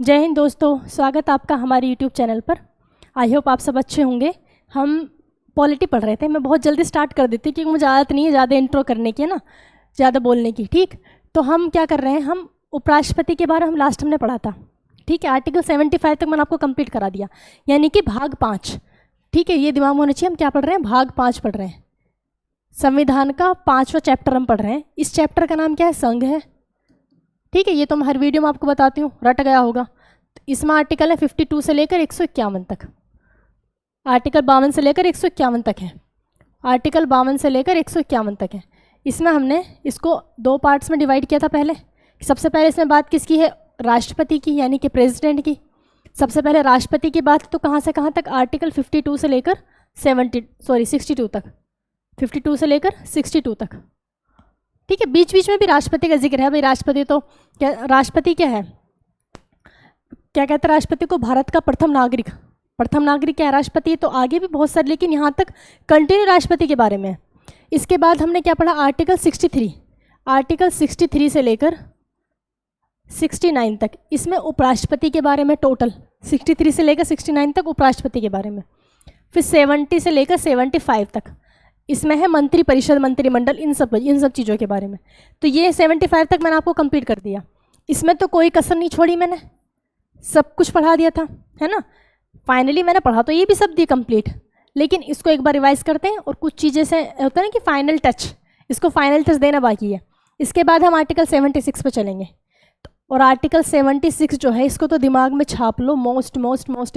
जय हिंद दोस्तों, स्वागत आपका हमारे यूट्यूब चैनल पर। आई होप आप सब अच्छे होंगे। हम पॉलिटी पढ़ रहे थे। मैं बहुत जल्दी स्टार्ट कर देती क्योंकि मुझे आदत नहीं है ज़्यादा इंट्रो करने की, है ना, ज़्यादा बोलने की। ठीक, तो हम क्या कर रहे हैं, हम उपराष्ट्रपति के बारे में लास्ट हमने पढ़ा था। ठीक है, आर्टिकल 75 तक मैंने आपको कंप्लीट करा दिया, यानी कि भाग 5। ठीक है, ये दिमाग में होना चाहिए। हम क्या पढ़ रहे हैं, भाग 5 पढ़ रहे हैं। संविधान का 5वां चैप्टर हम पढ़ रहे हैं। इस चैप्टर का नाम क्या है, संघ है। ठीक है, ये तो मैं हर वीडियो में आपको बताती हूँ, रट गया होगा। तो इसमें आर्टिकल है 52 से लेकर 151 तक। आर्टिकल 52 से लेकर 151 तक है। आर्टिकल 52 से लेकर 151 तक है। इसमें हमने इसको 2 पार्ट्स में डिवाइड किया था। पहले सबसे पहले इसमें बात किसकी है, राष्ट्रपति की, यानी कि प्रेसिडेंट की। सबसे पहले राष्ट्रपति की बात, तो कहाँ से कहाँ तक, आर्टिकल 52 से लेकर 62 तक। 52 से लेकर 62 तक। ठीक है, बीच बीच में भी राष्ट्रपति का जिक्र है। भाई राष्ट्रपति तो क्या, राष्ट्रपति क्या है, क्या कहते हैं राष्ट्रपति को, भारत का प्रथम नागरिक। प्रथम नागरिक क्या है, राष्ट्रपति। तो आगे भी बहुत सारे, लेकिन यहाँ तक कंटिन्यू राष्ट्रपति के बारे में है। इसके बाद हमने क्या पढ़ा, आर्टिकल 63। आर्टिकल 63 से लेकर 69 तक, इसमें उपराष्ट्रपति के बारे में टोटल 63 से लेकर 69 तक उपराष्ट्रपति के बारे में। फिर 70 से लेकर 75 तक इसमें है मंत्री परिषद, मंत्रिमंडल, इन सब चीज़ों के बारे में। तो ये 75 तक मैंने आपको कंप्लीट कर दिया। इसमें तो कोई कसर नहीं छोड़ी मैंने, सब कुछ पढ़ा दिया था, है ना। फाइनली मैंने पढ़ा तो ये भी सब दी कंप्लीट, लेकिन इसको एक बार रिवाइज करते हैं। और कुछ चीज़ें से होता है ना कि फाइनल टच, इसको फाइनल टच देना बाकी है। इसके बाद हम आर्टिकल 76 पे चलेंगे। और आर्टिकल 76 जो है, इसको तो दिमाग में छाप लो, मोस्ट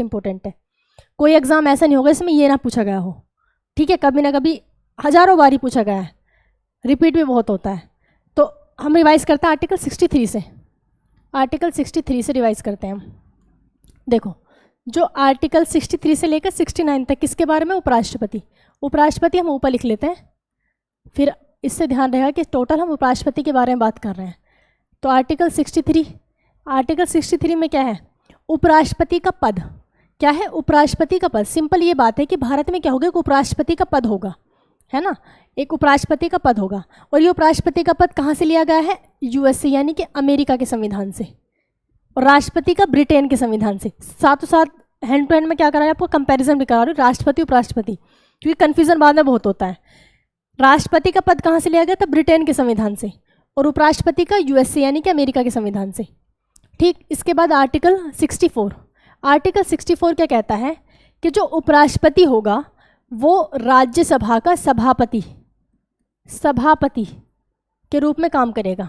इंपॉर्टेंट है। कोई एग्जाम ऐसा नहीं होगा इसमें ये ना पूछा गया हो। ठीक है, कभी ना कभी हज़ारों बारी पूछा गया है, रिपीट भी बहुत होता है। तो हम रिवाइज करते हैं आर्टिकल 63 से। आर्टिकल 63 से रिवाइज करते हैं हम। देखो, जो आर्टिकल 63 से लेकर 69 तक किसके बारे में, उपराष्ट्रपति। उपराष्ट्रपति हम ऊपर लिख लेते हैं, फिर इससे ध्यान रहेगा कि टोटल हम उपराष्ट्रपति के बारे में बात कर रहे हैं। तो आर्टिकल 63, आर्टिकल 63 में क्या है, उपराष्ट्रपति का पद। क्या है, उपराष्ट्रपति का पद। सिंपल ये बात है कि भारत में क्या होगा, एक उपराष्ट्रपति का पद होगा, है ना, एक उपराष्ट्रपति का पद होगा। और ये उपराष्ट्रपति का पद कहाँ से लिया गया है, यूएसए यानी कि अमेरिका के संविधान से, और राष्ट्रपति का ब्रिटेन के संविधान से। साथों साथ हैंड टू हैंड में क्या करा है, आपको कंपैरिजन भी करा रही हूँ, राष्ट्रपति उपराष्ट्रपति, क्योंकि कन्फ्यूजन बाद में बहुत होता है। राष्ट्रपति का पद कहाँ से लिया गया था, ब्रिटेन के संविधान से, और उपराष्ट्रपति का यूएसए यानी कि अमेरिका के संविधान से। ठीक, इसके बाद आर्टिकल 64। आर्टिकल 64 क्या कहता है कि जो उपराष्ट्रपति होगा वो राज्यसभा का सभापति के रूप में काम करेगा।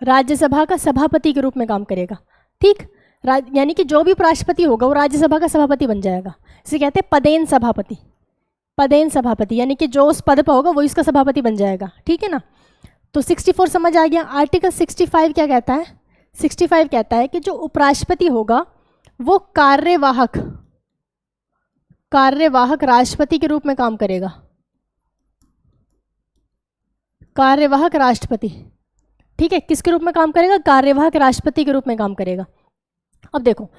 राज्यसभा का सभापति के रूप में काम करेगा। ठीक, यानी कि जो भी उपराष्ट्रपति होगा वो राज्यसभा का सभापति बन जाएगा। इसे कहते हैं पदेन सभापति। पदेन सभापति यानी कि जो उस पद पर होगा वो इसका सभापति बन जाएगा। ठीक है ना, तो 64 समझ आ गया। आर्टिकल 65 क्या कहता है, 65 कहता है कि जो उपराष्ट्रपति होगा वो कार्यवाहक राष्ट्रपति के रूप में काम करेगा। कार्यवाहक राष्ट्रपति। ठीक है, किसके रूप में काम करेगा, कार्यवाहक राष्ट्रपति के रूप में काम करेगा। अब देखो,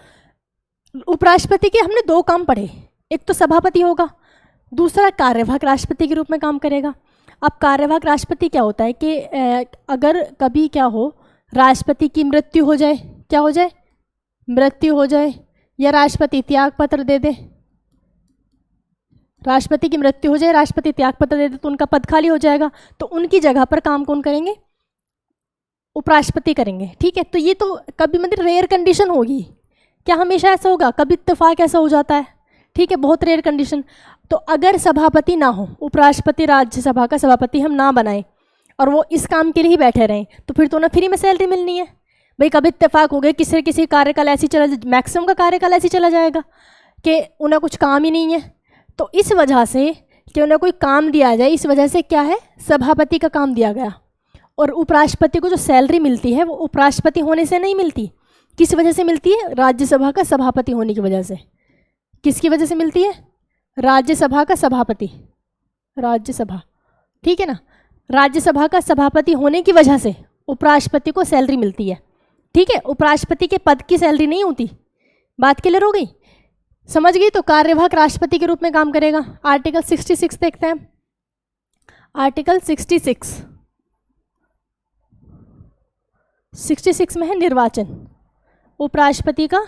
उपराष्ट्रपति के हमने 2 काम पढ़े, एक तो सभापति होगा, दूसरा कार्यवाहक राष्ट्रपति के रूप में काम करेगा। अब कार्यवाहक राष्ट्रपति क्या होता है कि अगर कभी क्या हो, राष्ट्रपति की मृत्यु हो जाए, क्या हो जाए, मृत्यु हो जाए, या राष्ट्रपति त्याग पत्र दे दे, राष्ट्रपति की मृत्यु हो जाए, राष्ट्रपति त्याग पत्र दे दे, तो उनका पद खाली हो जाएगा। तो उनकी जगह पर काम कौन करेंगे, उपराष्ट्रपति करेंगे। ठीक है, तो ये तो कभी मतलब रेयर कंडीशन होगी, क्या हमेशा ऐसा होगा, कभी इत्तेफाक ऐसा हो जाता है। ठीक है, बहुत रेयर कंडीशन। तो अगर सभापति ना हो, उपराष्ट्रपति राज्यसभा का सभापति हम ना बनाएं और वो इस काम के लिए ही बैठे रहें, तो फिर तो उन्हें फ्री में सैलरी मिलनी है। भाई कभी इत्तेफाक हो गया, किसी कार्यकाल ऐसी चला, मैक्सिमम का कार्यकाल ऐसी चला जाएगा कि उन्हें कुछ काम ही नहीं है। तो इस वजह से कि उन्हें कोई काम दिया जाए, इस वजह से क्या है, सभापति का काम दिया गया। और उपराष्ट्रपति को जो सैलरी मिलती है वो उपराष्ट्रपति होने से नहीं मिलती, किस वजह से मिलती है, राज्यसभा का सभापति होने की वजह से। किसकी वजह से मिलती है, राज्यसभा का सभापति, राज्यसभा। ठीक है ना, राज्यसभा का सभापति होने की वजह से उपराष्ट्रपति को सैलरी मिलती है। ठीक है, उपराष्ट्रपति के पद की सैलरी नहीं होती। बात क्लियर हो गई, समझ गई। तो कार्यवाहक राष्ट्रपति के रूप में काम करेगा। आर्टिकल 66 देखते हैं। आर्टिकल 66 में है निर्वाचन। उपराष्ट्रपति का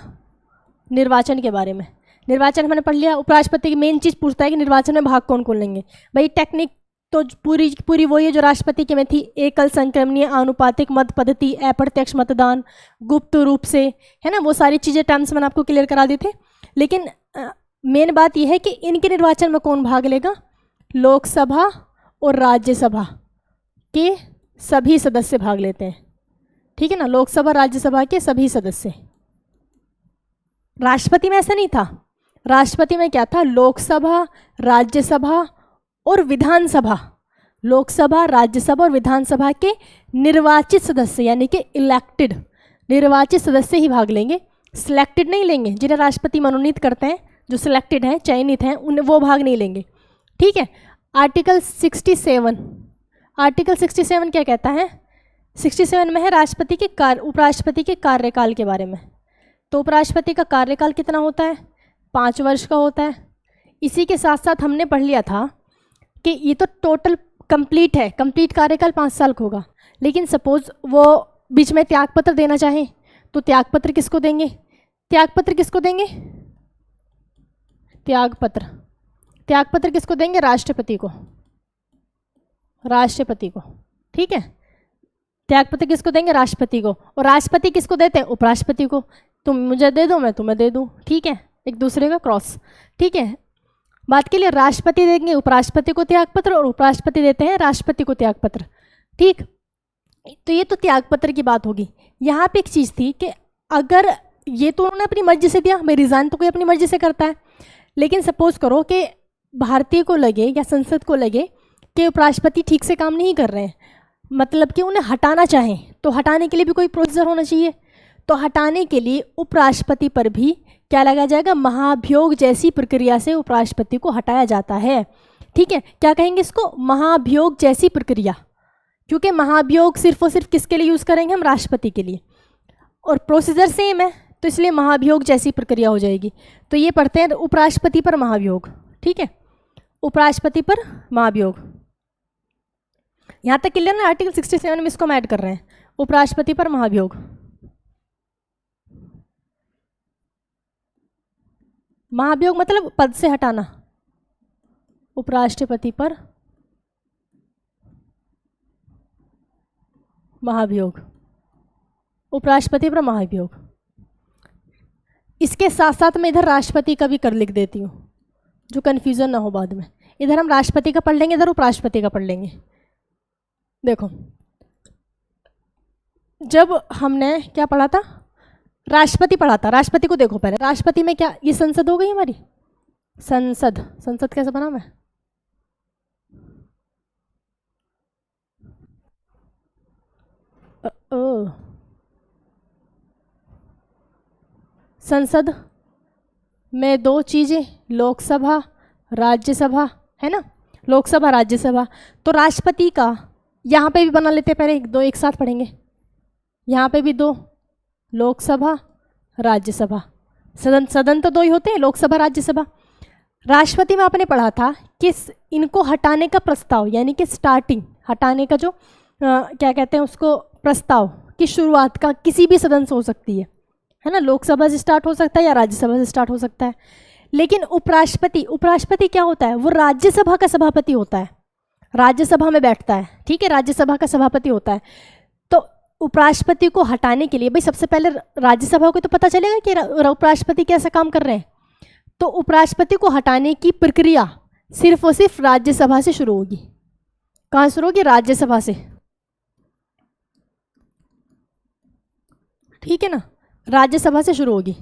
निर्वाचन के बारे में। निर्वाचन हमने पढ़ लिया। उपराष्ट्रपति की मेन चीज़ पूछता है कि निर्वाचन में भाग कौन कौन लेंगे। भाई टेक्निक तो पूरी वही है जो राष्ट्रपति के में थी, एकल संक्रमणीय आनुपातिक मत पद्धति, अप्रत्यक्ष मतदान, गुप्त रूप से, है ना, वो सारी चीज़ें टर्म्स मैंने आपको क्लियर करा दी थे। लेकिन मेन बात यह है कि इनके निर्वाचन में कौन भाग लेगा, लोकसभा और राज्यसभा के सभी सदस्य भाग लेते हैं, ठीक है ना, लोकसभा राज्यसभा के सभी सदस्य। राष्ट्रपति में ऐसा नहीं था। राष्ट्रपति में क्या था, लोकसभा, राज्यसभा और विधानसभा, लोकसभा, राज्यसभा और विधानसभा के निर्वाचित सदस्य यानी कि इलेक्टेड निर्वाचित सदस्य ही भाग लेंगे, सिलेक्टेड नहीं लेंगे। जिन्हें राष्ट्रपति मनोनीत करते हैं, जो सिलेक्टेड हैं, चयनित हैं, उन्हें वो भाग नहीं लेंगे, ठीक है। आर्टिकल 67, आर्टिकल 67 क्या कहता है, 67 में है राष्ट्रपति के उपराष्ट्रपति के कार्यकाल के बारे में। तो उपराष्ट्रपति का कार्यकाल कितना होता है, 5 वर्ष का होता है। इसी के साथ साथ हमने पढ़ लिया था कि ये तो टोटल कंप्लीट है, कंप्लीट कार्यकाल 5 साल का होगा। लेकिन सपोज वो बीच में त्यागपत्र देना चाहें तो त्यागपत्र किसको देंगे, त्यागपत्र किसको देंगे, त्यागपत्र, त्यागपत्र किसको देंगे, राष्ट्रपति को, राष्ट्रपति को, ठीक है। त्यागपत्र किसको देंगे, राष्ट्रपति को। और राष्ट्रपति किसको देते हैं, उपराष्ट्रपति को। तुम मुझे दे दो, मैं तुम्हें दे दूँ, ठीक है, एक दूसरे का क्रॉस, ठीक है। बात के लिए राष्ट्रपति देंगे उपराष्ट्रपति को त्यागपत्र और उपराष्ट्रपति देते हैं राष्ट्रपति को त्यागपत्र, ठीक। तो ये तो त्यागपत्र की बात होगी। यहाँ पे एक चीज़ थी कि अगर ये तो उन्होंने अपनी मर्जी से दिया, मैं रिज़ाइन तो कोई अपनी मर्जी से करता है, लेकिन सपोज करो कि भारतीय को लगे या संसद को लगे कि उपराष्ट्रपति ठीक से काम नहीं कर रहे हैं, मतलब कि उन्हें हटाना चाहें, तो हटाने के लिए भी कोई प्रोसीजर होना चाहिए। तो हटाने के लिए उपराष्ट्रपति पर भी क्या लगाया जाएगा, महाभियोग जैसी प्रक्रिया से उपराष्ट्रपति को हटाया जाता है, ठीक है। क्या कहेंगे इसको, महाभियोग जैसी प्रक्रिया, क्योंकि महाभियोग सिर्फ और सिर्फ किसके लिए यूज़ करेंगे हम, राष्ट्रपति के लिए, और प्रोसीजर सेम है, तो इसलिए महाभियोग जैसी प्रक्रिया हो जाएगी। तो ये पढ़ते हैं उपराष्ट्रपति पर महाभियोग, ठीक है, उपराष्ट्रपति पर महाभियोग। यहाँ तक क्लियर ना, आर्टिकल 67 में इसको हम ऐड कर रहे हैं, उपराष्ट्रपति पर महाभियोग। महाभियोग मतलब पद से हटाना, उपराष्ट्रपति पर महाभियोग, उपराष्ट्रपति पर महाभियोग। इसके साथ साथ मैं इधर राष्ट्रपति का भी कर लिख देती हूँ, जो कन्फ्यूज़न ना हो बाद में। इधर हम राष्ट्रपति का पढ़ लेंगे, इधर उपराष्ट्रपति का पढ़ लेंगे। देखो, जब हमने क्या पढ़ा था, राष्ट्रपति पढ़ा था। राष्ट्रपति को देखो पहले, राष्ट्रपति में क्या, ये संसद हो गई हमारी, संसद, संसद कैसे बना मैं, संसद में 2 चीज़ें, लोकसभा राज्यसभा, है ना, लोकसभा राज्यसभा। तो राष्ट्रपति का यहाँ पे भी बना लेते हैं, पहले 1-2 एक साथ पढ़ेंगे। यहाँ पे भी 2, लोकसभा राज्यसभा, सदन तो 2 ही होते हैं, लोकसभा राज्यसभा। राष्ट्रपति में आपने पढ़ा था कि इनको हटाने का प्रस्ताव, यानी कि स्टार्टिंग, हटाने का जो क्या कहते हैं उसको, प्रस्ताव की शुरुआत का किसी भी सदन से हो सकती है ना, लोकसभा से स्टार्ट हो सकता है या राज्यसभा से स्टार्ट हो सकता है। लेकिन उपराष्ट्रपति, उपराष्ट्रपति क्या होता है, वो राज्यसभा का सभापति होता है, राज्यसभा में बैठता है, ठीक है, राज्यसभा का सभापति होता है। तो उपराष्ट्रपति को हटाने के लिए भाई सबसे पहले राज्यसभा को तो पता चलेगा कि उपराष्ट्रपति कैसा काम कर रहे हैं। तो उपराष्ट्रपति को हटाने की प्रक्रिया सिर्फ और सिर्फ राज्यसभा से शुरू होगी। कहाँ शुरू होगी, राज्यसभा से, ठीक है ना, राज्यसभा से शुरू होगी।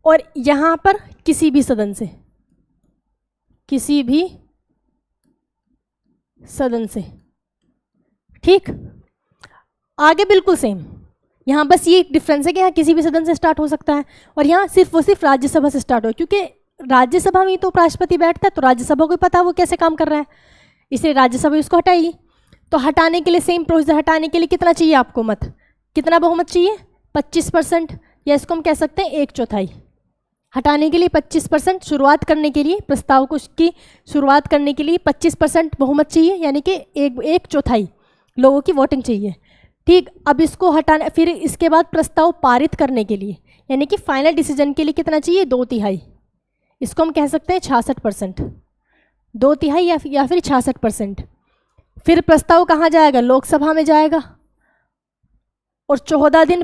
और यहाँ पर किसी भी सदन से, किसी भी सदन से, ठीक। आगे बिल्कुल सेम, यहाँ बस ये डिफरेंस है कि यहाँ किसी भी सदन से स्टार्ट हो सकता है और यहाँ सिर्फ और सिर्फ राज्यसभा से स्टार्ट हो, क्योंकि राज्यसभा में ही तो उपराष्ट्रपति बैठता है, तो राज्यसभा को पता है वो कैसे काम कर रहा है, इसलिए राज्यसभा उसको हटाएगी। तो हटाने के लिए सेम प्रोसीजर, हटाने के लिए कितना चाहिए आपको मत, कितना बहुमत चाहिए, 25%, या इसको हम कह सकते हैं 1/4। हटाने के लिए 25%, शुरुआत करने के लिए, प्रस्ताव को की शुरुआत करने के लिए 25% बहुमत चाहिए, यानी कि 1/4 लोगों की वोटिंग चाहिए। ठीक, अब इसको हटाना, फिर इसके बाद प्रस्ताव पारित करने के लिए यानी कि फाइनल डिसीजन के लिए कितना चाहिए, 2/3। इसको हम कह सकते हैं 66%, 2/3 या फिर 66%। फिर प्रस्ताव कहाँ जाएगा, लोकसभा में जाएगा। और 14 दिन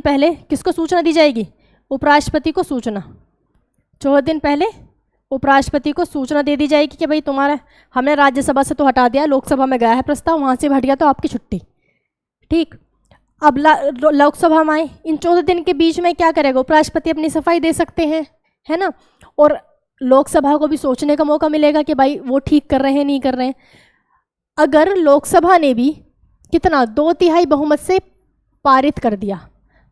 पहले किसको सूचना दी जाएगी, उपराष्ट्रपति को सूचना। 14 दिन पहले उपराष्ट्रपति को सूचना दे दी जाएगी कि भाई तुम्हारा, हमने राज्यसभा से तो हटा दिया, लोकसभा में गया है प्रस्ताव, वहाँ से हट गया तो आपकी छुट्टी। ठीक, अब लोकसभा में आए, इन 14 दिन के बीच में क्या करेगा, उपराष्ट्रपति अपनी सफाई दे सकते हैं, है ना। और लोकसभा को भी सोचने का मौका मिलेगा कि भाई वो ठीक कर रहे हैं नहीं कर रहे हैं। अगर लोकसभा ने भी कितना, 2/3 बहुमत से पारित कर दिया,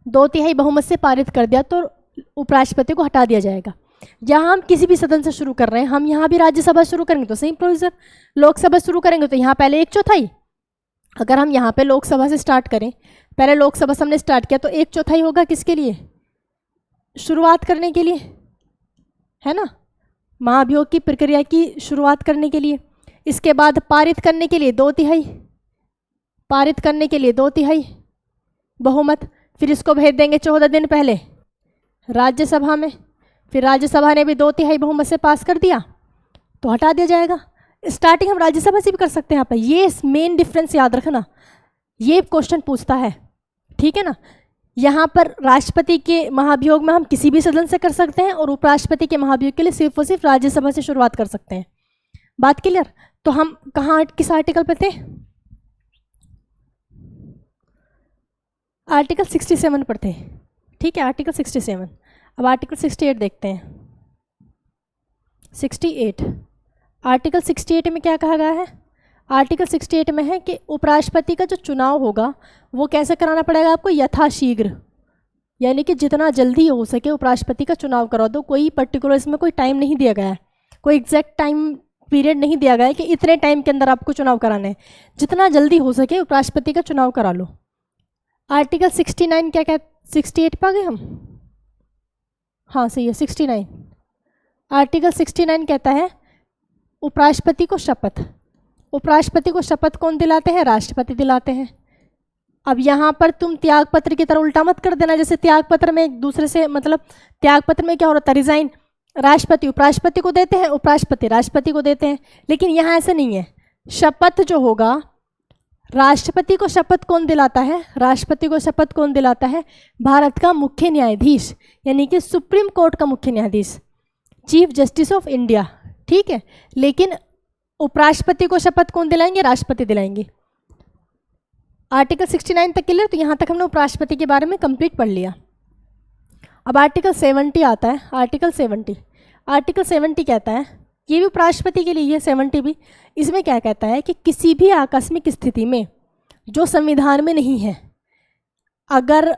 2/3 बहुमत से पारित कर दिया, तो उपराष्ट्रपति को हटा दिया जाएगा। यहाँ हम किसी भी सदन से शुरू कर रहे हैं, हम यहाँ भी राज्यसभा शुरू करेंगे तो सेम प्रोसीजर, लोकसभा शुरू करेंगे तो यहाँ पहले 1/4। अगर हम यहाँ पे लोकसभा से स्टार्ट करें, पहले लोकसभा से हमने स्टार्ट किया तो 1/4 होगा किसके लिए, शुरुआत करने के लिए, है ना, महाभियोग की प्रक्रिया की शुरुआत करने के लिए। इसके बाद पारित करने के लिए 2/3, पारित करने के लिए 2/3 बहुमत। फिर इसको भेज देंगे 14 दिन पहले राज्यसभा में, फिर राज्यसभा ने भी 2/3 बहुमत से पास कर दिया तो हटा दिया जाएगा। स्टार्टिंग हम राज्यसभा से भी कर सकते हैं। यहाँ पर ये मेन डिफरेंस याद रखना, ये क्वेश्चन पूछता है, ठीक है ना। यहाँ पर राष्ट्रपति के महाभियोग में हम किसी भी सदन से कर सकते हैं और उपराष्ट्रपति के महाभियोग के लिए सिर्फ और सिर्फ राज्यसभा से शुरुआत कर सकते हैं। बात क्लियर। तो हम कहाँ, किस आर्टिकल पे थे, आर्टिकल 67 पर थे, ठीक है, आर्टिकल 67। अब आर्टिकल 68 देखते हैं। 68, आर्टिकल 68 में क्या कहा गया है, आर्टिकल 68 में है कि उपराष्ट्रपति का जो चुनाव होगा वो कैसे कराना पड़ेगा आपको, यथाशीघ्र, यानी कि जितना जल्दी हो सके उपराष्ट्रपति का चुनाव करा दो। कोई पर्टिकुलर इसमें कोई टाइम नहीं दिया गया है, कोई एग्जैक्ट टाइम पीरियड नहीं दिया गया है कि इतने टाइम के अंदर आपको चुनाव कराना है, जितना जल्दी हो सके उपराष्ट्रपति का चुनाव करा लो। आर्टिकल 69 क्या कहते, 68 पा गए हम, हाँ सही है 69। आर्टिकल 69 कहता है उपराष्ट्रपति को शपथ, उपराष्ट्रपति को शपथ कौन दिलाते हैं, राष्ट्रपति दिलाते हैं। अब यहाँ पर तुम त्याग पत्र की तरह उल्टा मत कर देना, जैसे त्याग पत्र में एक दूसरे से, मतलब त्याग पत्र में क्या हो रहा था, रिजाइन राष्ट्रपति उपराष्ट्रपति को देते हैं, उपराष्ट्रपति राष्ट्रपति को देते हैं, लेकिन यहाँ ऐसा नहीं है। शपथ जो होगा, राष्ट्रपति को शपथ कौन दिलाता है, राष्ट्रपति को शपथ कौन दिलाता है, भारत का मुख्य न्यायाधीश, यानी कि सुप्रीम कोर्ट का मुख्य न्यायाधीश, चीफ जस्टिस ऑफ इंडिया, ठीक है। लेकिन उपराष्ट्रपति को शपथ कौन दिलाएंगे, राष्ट्रपति दिलाएंगे। आर्टिकल 69 तक क्लियर। तो यहाँ तक हमने उपराष्ट्रपति के बारे में कंप्लीट पढ़ लिया। अब आर्टिकल 70 आता है, आर्टिकल 70। आर्टिकल 70 कहता है, ये भी उपराष्ट्रपति के लिए, 70 भी, इसमें क्या कहता है कि किसी भी आकस्मिक स्थिति में जो संविधान में नहीं है, अगर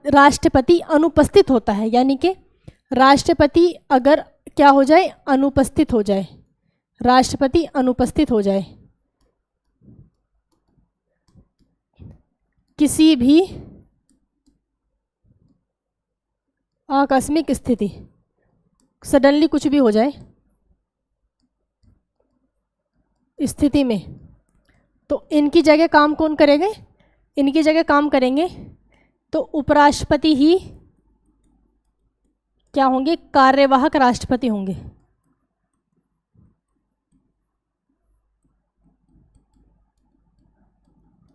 राष्ट्रपति अनुपस्थित होता है, यानी कि राष्ट्रपति अगर क्या हो जाए, अनुपस्थित हो जाए, राष्ट्रपति अनुपस्थित हो जाए किसी भी आकस्मिक स्थिति, सडनली कुछ भी हो जाए स्थिति में, तो इनकी जगह काम कौन करेंगे, इनकी जगह काम करेंगे तो उपराष्ट्रपति ही क्या होंगे, कार्यवाहक राष्ट्रपति होंगे।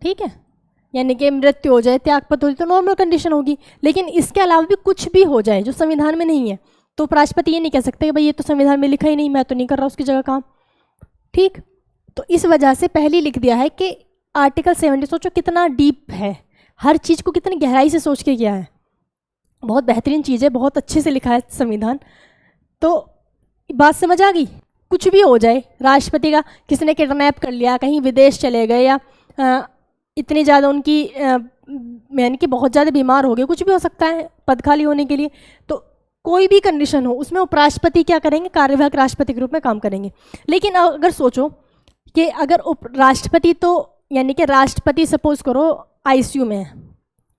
ठीक है, यानी कि मृत्यु हो जाए, त्यागपत्र हो जाए तो नॉर्मल कंडीशन होगी, लेकिन इसके अलावा भी कुछ भी हो जाए जो संविधान में नहीं है तो उपराष्ट्रपति ये नहीं कह सकते कि भाई ये तो संविधान में लिखा ही नहीं, मैं तो नहीं कर रहा उसकी जगह काम। ठीक, तो इस वजह से पहले लिख दिया है कि आर्टिकल 70, सोचो कितना डीप है, हर चीज़ को कितनी गहराई से सोच के किया है, बहुत बेहतरीन चीज़ है, बहुत अच्छे से लिखा है संविधान। तो बात समझ आ गई, कुछ भी हो जाए, राष्ट्रपति का किसी ने किडनैप कर लिया, कहीं विदेश चले गए, या इतनी ज़्यादा उनकी यानी कि बहुत ज़्यादा बीमार हो गए, कुछ भी हो सकता है पद खाली होने के लिए, तो कोई भी कंडीशन हो उसमें उपराष्ट्रपति क्या करेंगे, कार्यवाहक राष्ट्रपति के रूप में काम करेंगे। लेकिन अगर सोचो कि अगर राष्ट्रपति, तो यानी कि राष्ट्रपति सपोज करो आईसीयू में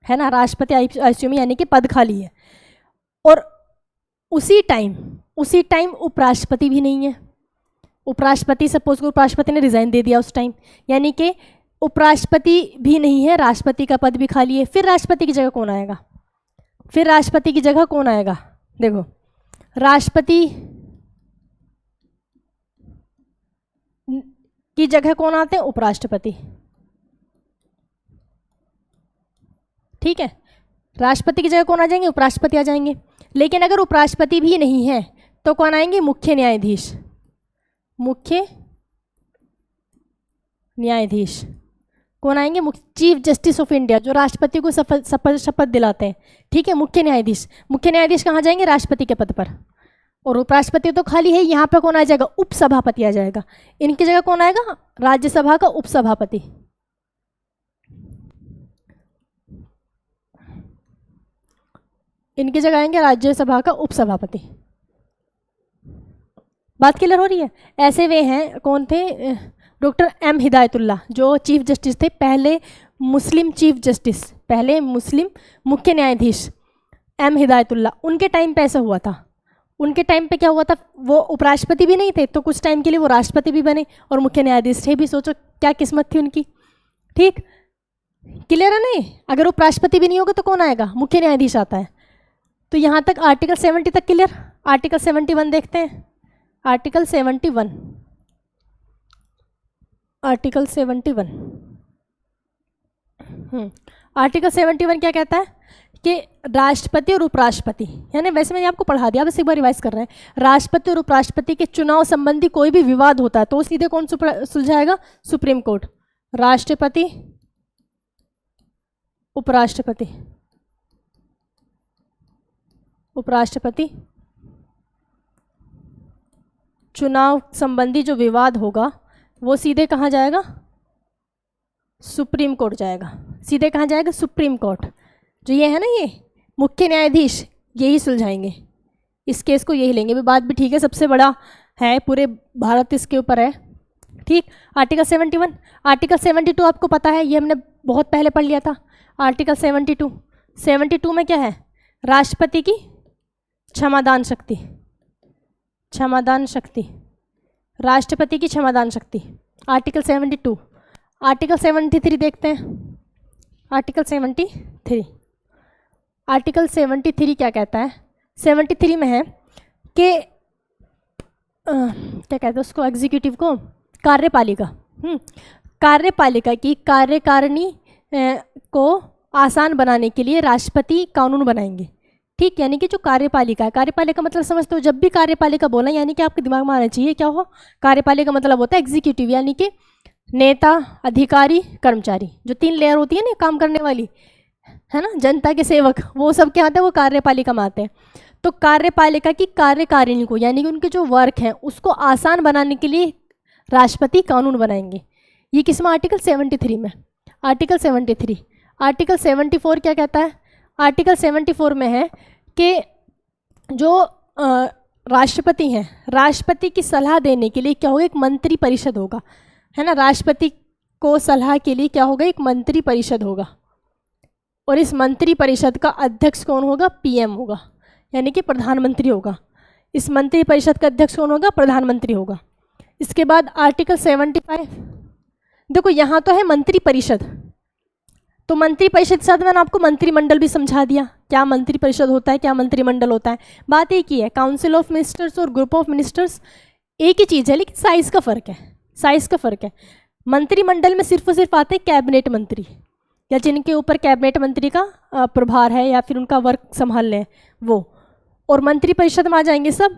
है ना, राष्ट्रपति आईसीयू में यानी कि पद खाली है, और उसी टाइम उपराष्ट्रपति भी नहीं है, उपराष्ट्रपति सपोज करो उपराष्ट्रपति ने रिज़ाइन दे दिया उस टाइम, यानी कि उपराष्ट्रपति भी नहीं है, राष्ट्रपति का पद भी खाली है, फिर राष्ट्रपति की जगह कौन आएगा? फिर राष्ट्रपति की जगह कौन आएगा? देखो, राष्ट्रपति की जगह कौन आते हैं? उपराष्ट्रपति। ठीक है, राष्ट्रपति की जगह कौन आ जाएंगे? उपराष्ट्रपति आ जाएंगे। लेकिन अगर उपराष्ट्रपति भी नहीं है तो कौन आएंगे? मुख्य न्यायाधीश। मुख्य न्यायाधीश कौन आएंगे? चीफ जस्टिस ऑफ इंडिया, जो राष्ट्रपति को शपथ दिलाते हैं। ठीक है, मुख्य न्यायाधीश। मुख्य न्यायाधीश कहाँ जाएंगे? राष्ट्रपति के पद पर। और उपराष्ट्रपति तो खाली है, यहाँ पे कौन आ जाएगा? उपसभापति आ जाएगा। इनकी जगह कौन आएगा? राज्यसभा का उपसभापति। इनकी जगह आएंगे राज्यसभा का उपसभापति। बात क्लियर हो रही है? ऐसे वे हैं, कौन थे? डॉक्टर एम हिदायतुल्लाह, जो चीफ जस्टिस थे, पहले मुस्लिम चीफ जस्टिस, पहले मुस्लिम मुख्य न्यायाधीश एम हिदायतुल्लाह। उनके टाइम पे ऐसा हुआ था। उनके टाइम पे क्या हुआ था? वो उपराष्ट्रपति भी नहीं थे, तो कुछ टाइम के लिए वो राष्ट्रपति भी बने और मुख्य न्यायाधीश थे भी। सोचो क्या किस्मत थी उनकी। ठीक, क्लियर है? नहीं, अगर उपराष्ट्रपति भी नहीं होगा तो कौन आएगा? मुख्य न्यायाधीश आता है। तो यहाँ तक आर्टिकल 70 तक क्लियर। आर्टिकल 71 देखते हैं। आर्टिकल 71, आर्टिकल 71, आर्टिकल 71 क्या कहता है? कि राष्ट्रपति और उपराष्ट्रपति, यानी वैसे मैंने आपको पढ़ा दिया, बस एक बार रिवाइज कर रहे हैं। राष्ट्रपति और उपराष्ट्रपति के चुनाव संबंधी कोई भी विवाद होता है तो सीधे कौन सुलझाएगा? Supreme court. राष्ट्रपति, उपराष्ट्रपति, उपराष्ट्रपति, चुनाव संबंधी जो विवाद होगा वो सीधे कहाँ जाएगा? सुप्रीम कोर्ट जाएगा। सीधे कहाँ जाएगा? Supreme court. जो ये है ना, ये मुख्य न्यायाधीश, यही सुलझाएंगे इस केस को, यही लेंगे। बात भी ठीक है, सबसे बड़ा है पूरे भारत इसके ऊपर है। ठीक, आर्टिकल 71। आर्टिकल 72 आपको पता है, ये हमने बहुत पहले पढ़ लिया था। आर्टिकल 72 में क्या है? राष्ट्रपति की क्षमादान शक्ति, क्षमादान शक्ति, राष्ट्रपति की क्षमादान शक्ति। आर्टिकल 72। आर्टिकल 73 देखते हैं। आर्टिकल 73, आर्टिकल 73 क्या कहता है? 73 में है कि क्या कहते हैं उसको, एग्जीक्यूटिव को, कार्यपालिका, कार्यपालिका की कार्यकारिणी को आसान बनाने के लिए राष्ट्रपति कानून बनाएंगे। ठीक, यानी कि जो कार्यपालिका है, कार्यपालिका मतलब समझते हो? जब भी कार्यपालिका बोला यानी कि आपके दिमाग में आना चाहिए क्या हो? कार्यपालिका मतलब होता है एग्जीक्यूटिव, यानी कि नेता, अधिकारी, कर्मचारी, जो 3 लेयर होती है ना काम करने वाली, है ना, जनता के सेवक, वो सब क्या आते हैं? वो कार्यपालिका में आते हैं। तो कार्यपालिका की कार्यकारिणी को, यानी कि उनके जो वर्क हैं उसको आसान बनाने के लिए राष्ट्रपति कानून बनाएंगे। ये किसमें? आर्टिकल 73 में। आर्टिकल 73। आर्टिकल 74 क्या कहता है? आर्टिकल 74 में है कि जो राष्ट्रपति हैं, राष्ट्रपति की सलाह देने के लिए क्या होगा? एक मंत्री परिषद होगा, है ना। राष्ट्रपति को सलाह के लिए क्या होगा? एक मंत्री परिषद होगा। और इस मंत्री परिषद का अध्यक्ष कौन होगा? पीएम होगा, यानी कि प्रधानमंत्री होगा। इस मंत्री परिषद का अध्यक्ष कौन होगा? प्रधानमंत्री होगा। इसके बाद आर्टिकल 75, देखो यहाँ तो है मंत्री परिषद, तो मंत्री परिषद के साथ मैंने आपको मंत्रिमंडल भी समझा दिया। क्या मंत्री परिषद होता है, क्या मंत्रिमंडल होता है। बात एक ही है, काउंसिल ऑफ मिनिस्टर्स और ग्रुप ऑफ मिनिस्टर्स एक ही चीज़ है, लेकिन साइज़ का फ़र्क है, साइज़ का फ़र्क है। मंत्रिमंडल में सिर्फ और सिर्फ आते हैं कैबिनेट मंत्री, या जिनके ऊपर कैबिनेट मंत्री का प्रभार है या फिर उनका वर्क संभाल लें वो। और मंत्री परिषद में आ जाएंगे सब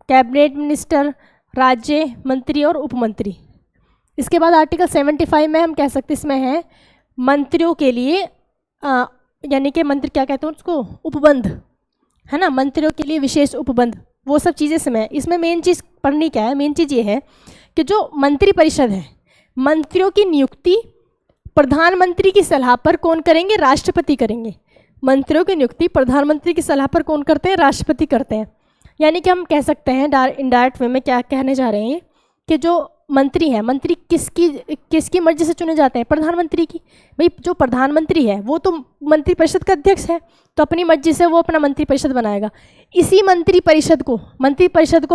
कैबिनेट मिनिस्टर, राज्य मंत्री और उपमंत्री। इसके बाद आर्टिकल 75 में हम कह सकते इसमें है मंत्रियों के लिए यानी कि मंत्री क्या कहते हैं उसको? उपबंध, है ना। मंत्रियों के लिए विशेष उपबंध, वो सब चीज़ें इसमें। इसमें मेन चीज़ पढ़नी क्या है? मेन चीज़ ये है कि जो मंत्री परिषद है, मंत्रियों की नियुक्ति प्रधानमंत्री की सलाह पर कौन करेंगे? राष्ट्रपति करेंगे। मंत्रियों की नियुक्ति प्रधानमंत्री की सलाह पर कौन करते हैं? राष्ट्रपति करते हैं। यानी कि हम कह सकते हैं इनडायरेक्ट वे में क्या कहने जा रहे हैं कि जो मंत्री हैं, मंत्री किसकी मर्जी से चुने जाते हैं? प्रधानमंत्री की। भाई जो प्रधानमंत्री है वो तो मंत्री परिषद का अध्यक्ष है, तो अपनी मर्जी से वो अपना मंत्री परिषद बनाएगा। इसी मंत्री परिषद को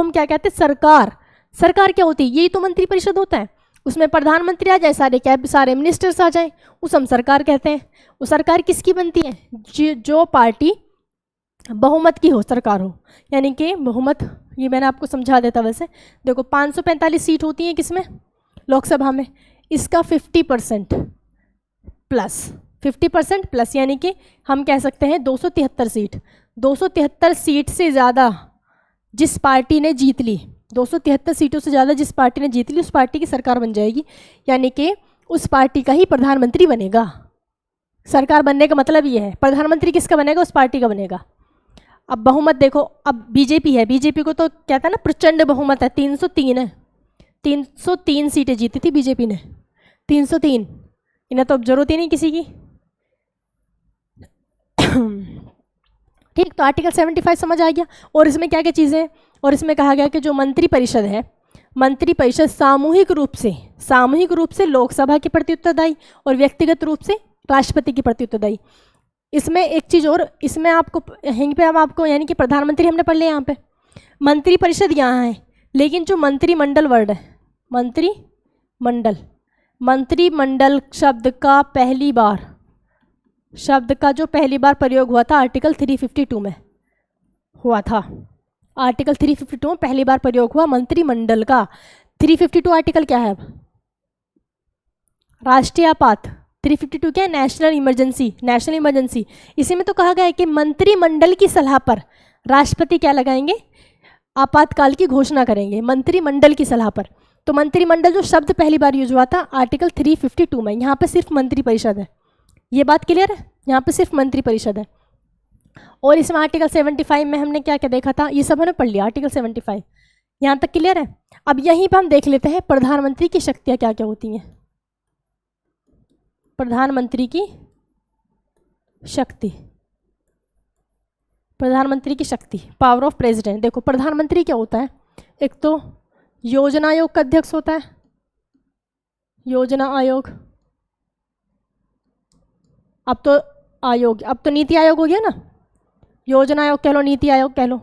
हम क्या कहते हैं? सरकार। सरकार क्या होती है? यही तो मंत्री परिषद होता है। उसमें प्रधानमंत्री आ जाए, सारे मिनिस्टर्स आ जाएं, उस हम सरकार कहते हैं। वो सरकार किसकी बनती है? जो पार्टी बहुमत की हो सरकार हो, यानी कि बहुमत, ये मैंने आपको समझा देता। वैसे देखो 545 सीट होती हैं किसमें? लोकसभा में। इसका 50% प्लस, 50% प्लस, यानी कि हम कह सकते हैं 273 सीट। 273 सीट से ज़्यादा जिस पार्टी ने जीत ली, 273 सीटों से ज़्यादा जिस पार्टी ने जीत ली, उस पार्टी की सरकार बन जाएगी, यानी कि उस पार्टी का ही प्रधानमंत्री बनेगा। सरकार बनने का मतलब ये है, प्रधानमंत्री किसका बनेगा? उस पार्टी का बनेगा। अब बहुमत देखो, अब बीजेपी है, बीजेपी को तो कहता है ना प्रचंड बहुमत है, 303 है, 303 सीटें जीती थी बीजेपी ने, 303। इन्हें तो अब जरूरत ही नहीं किसी की। ठीक, तो आर्टिकल 75 समझ आ गया। और इसमें क्या क्या चीज़ें हैं? और इसमें कहा गया कि जो मंत्री परिषद है, मंत्री परिषद सामूहिक रूप से लोकसभा के प्रति उत्तरदायी और व्यक्तिगत रूप से राष्ट्रपति के प्रति उत्तरदायी। इसमें एक चीज़ और, इसमें आपको यहीं पे हम आपको, यानी कि प्रधानमंत्री हमने पढ़ लिया यहाँ पे, मंत्री परिषद यहाँ है, लेकिन जो मंत्रिमंडल वर्ड है, मंत्रिमंडल शब्द का जो पहली बार प्रयोग हुआ था आर्टिकल 352 में हुआ था। आर्टिकल 352 में पहली बार प्रयोग हुआ मंत्रिमंडल का। 352 आर्टिकल क्या है? अब राष्ट्रीय आपात। 352 क्या है? National emergency. इसी में तो कहा गया है कि मंत्रिमंडल की सलाह पर राष्ट्रपति क्या लगाएंगे? आपातकाल की घोषणा करेंगे, मंत्रिमंडल की सलाह पर। तो मंत्रिमंडल जो शब्द पहली बार यूज हुआ था आर्टिकल 352 में, यहाँ पे सिर्फ मंत्री परिषद है। ये बात क्लियर है? यहाँ पे सिर्फ मंत्री परिषद है। और इसमें आर्टिकल 75 में हमने क्या क्या देखा था, ये सब हमने पढ़ लिया। आर्टिकल 75 यहाँ तक क्लियर है। अब यहीं पर हम देख लेते हैं प्रधानमंत्री की शक्तियाँ क्या क्या होती हैं। प्रधानमंत्री की शक्ति, पावर ऑफ प्रेसिडेंट। देखो प्रधानमंत्री क्या होता है? एक तो योजना आयोग का अध्यक्ष होता है, योजना आयोग। अब तो नीति आयोग हो गया ना, योजना आयोग कह लो, नीति आयोग कह लो।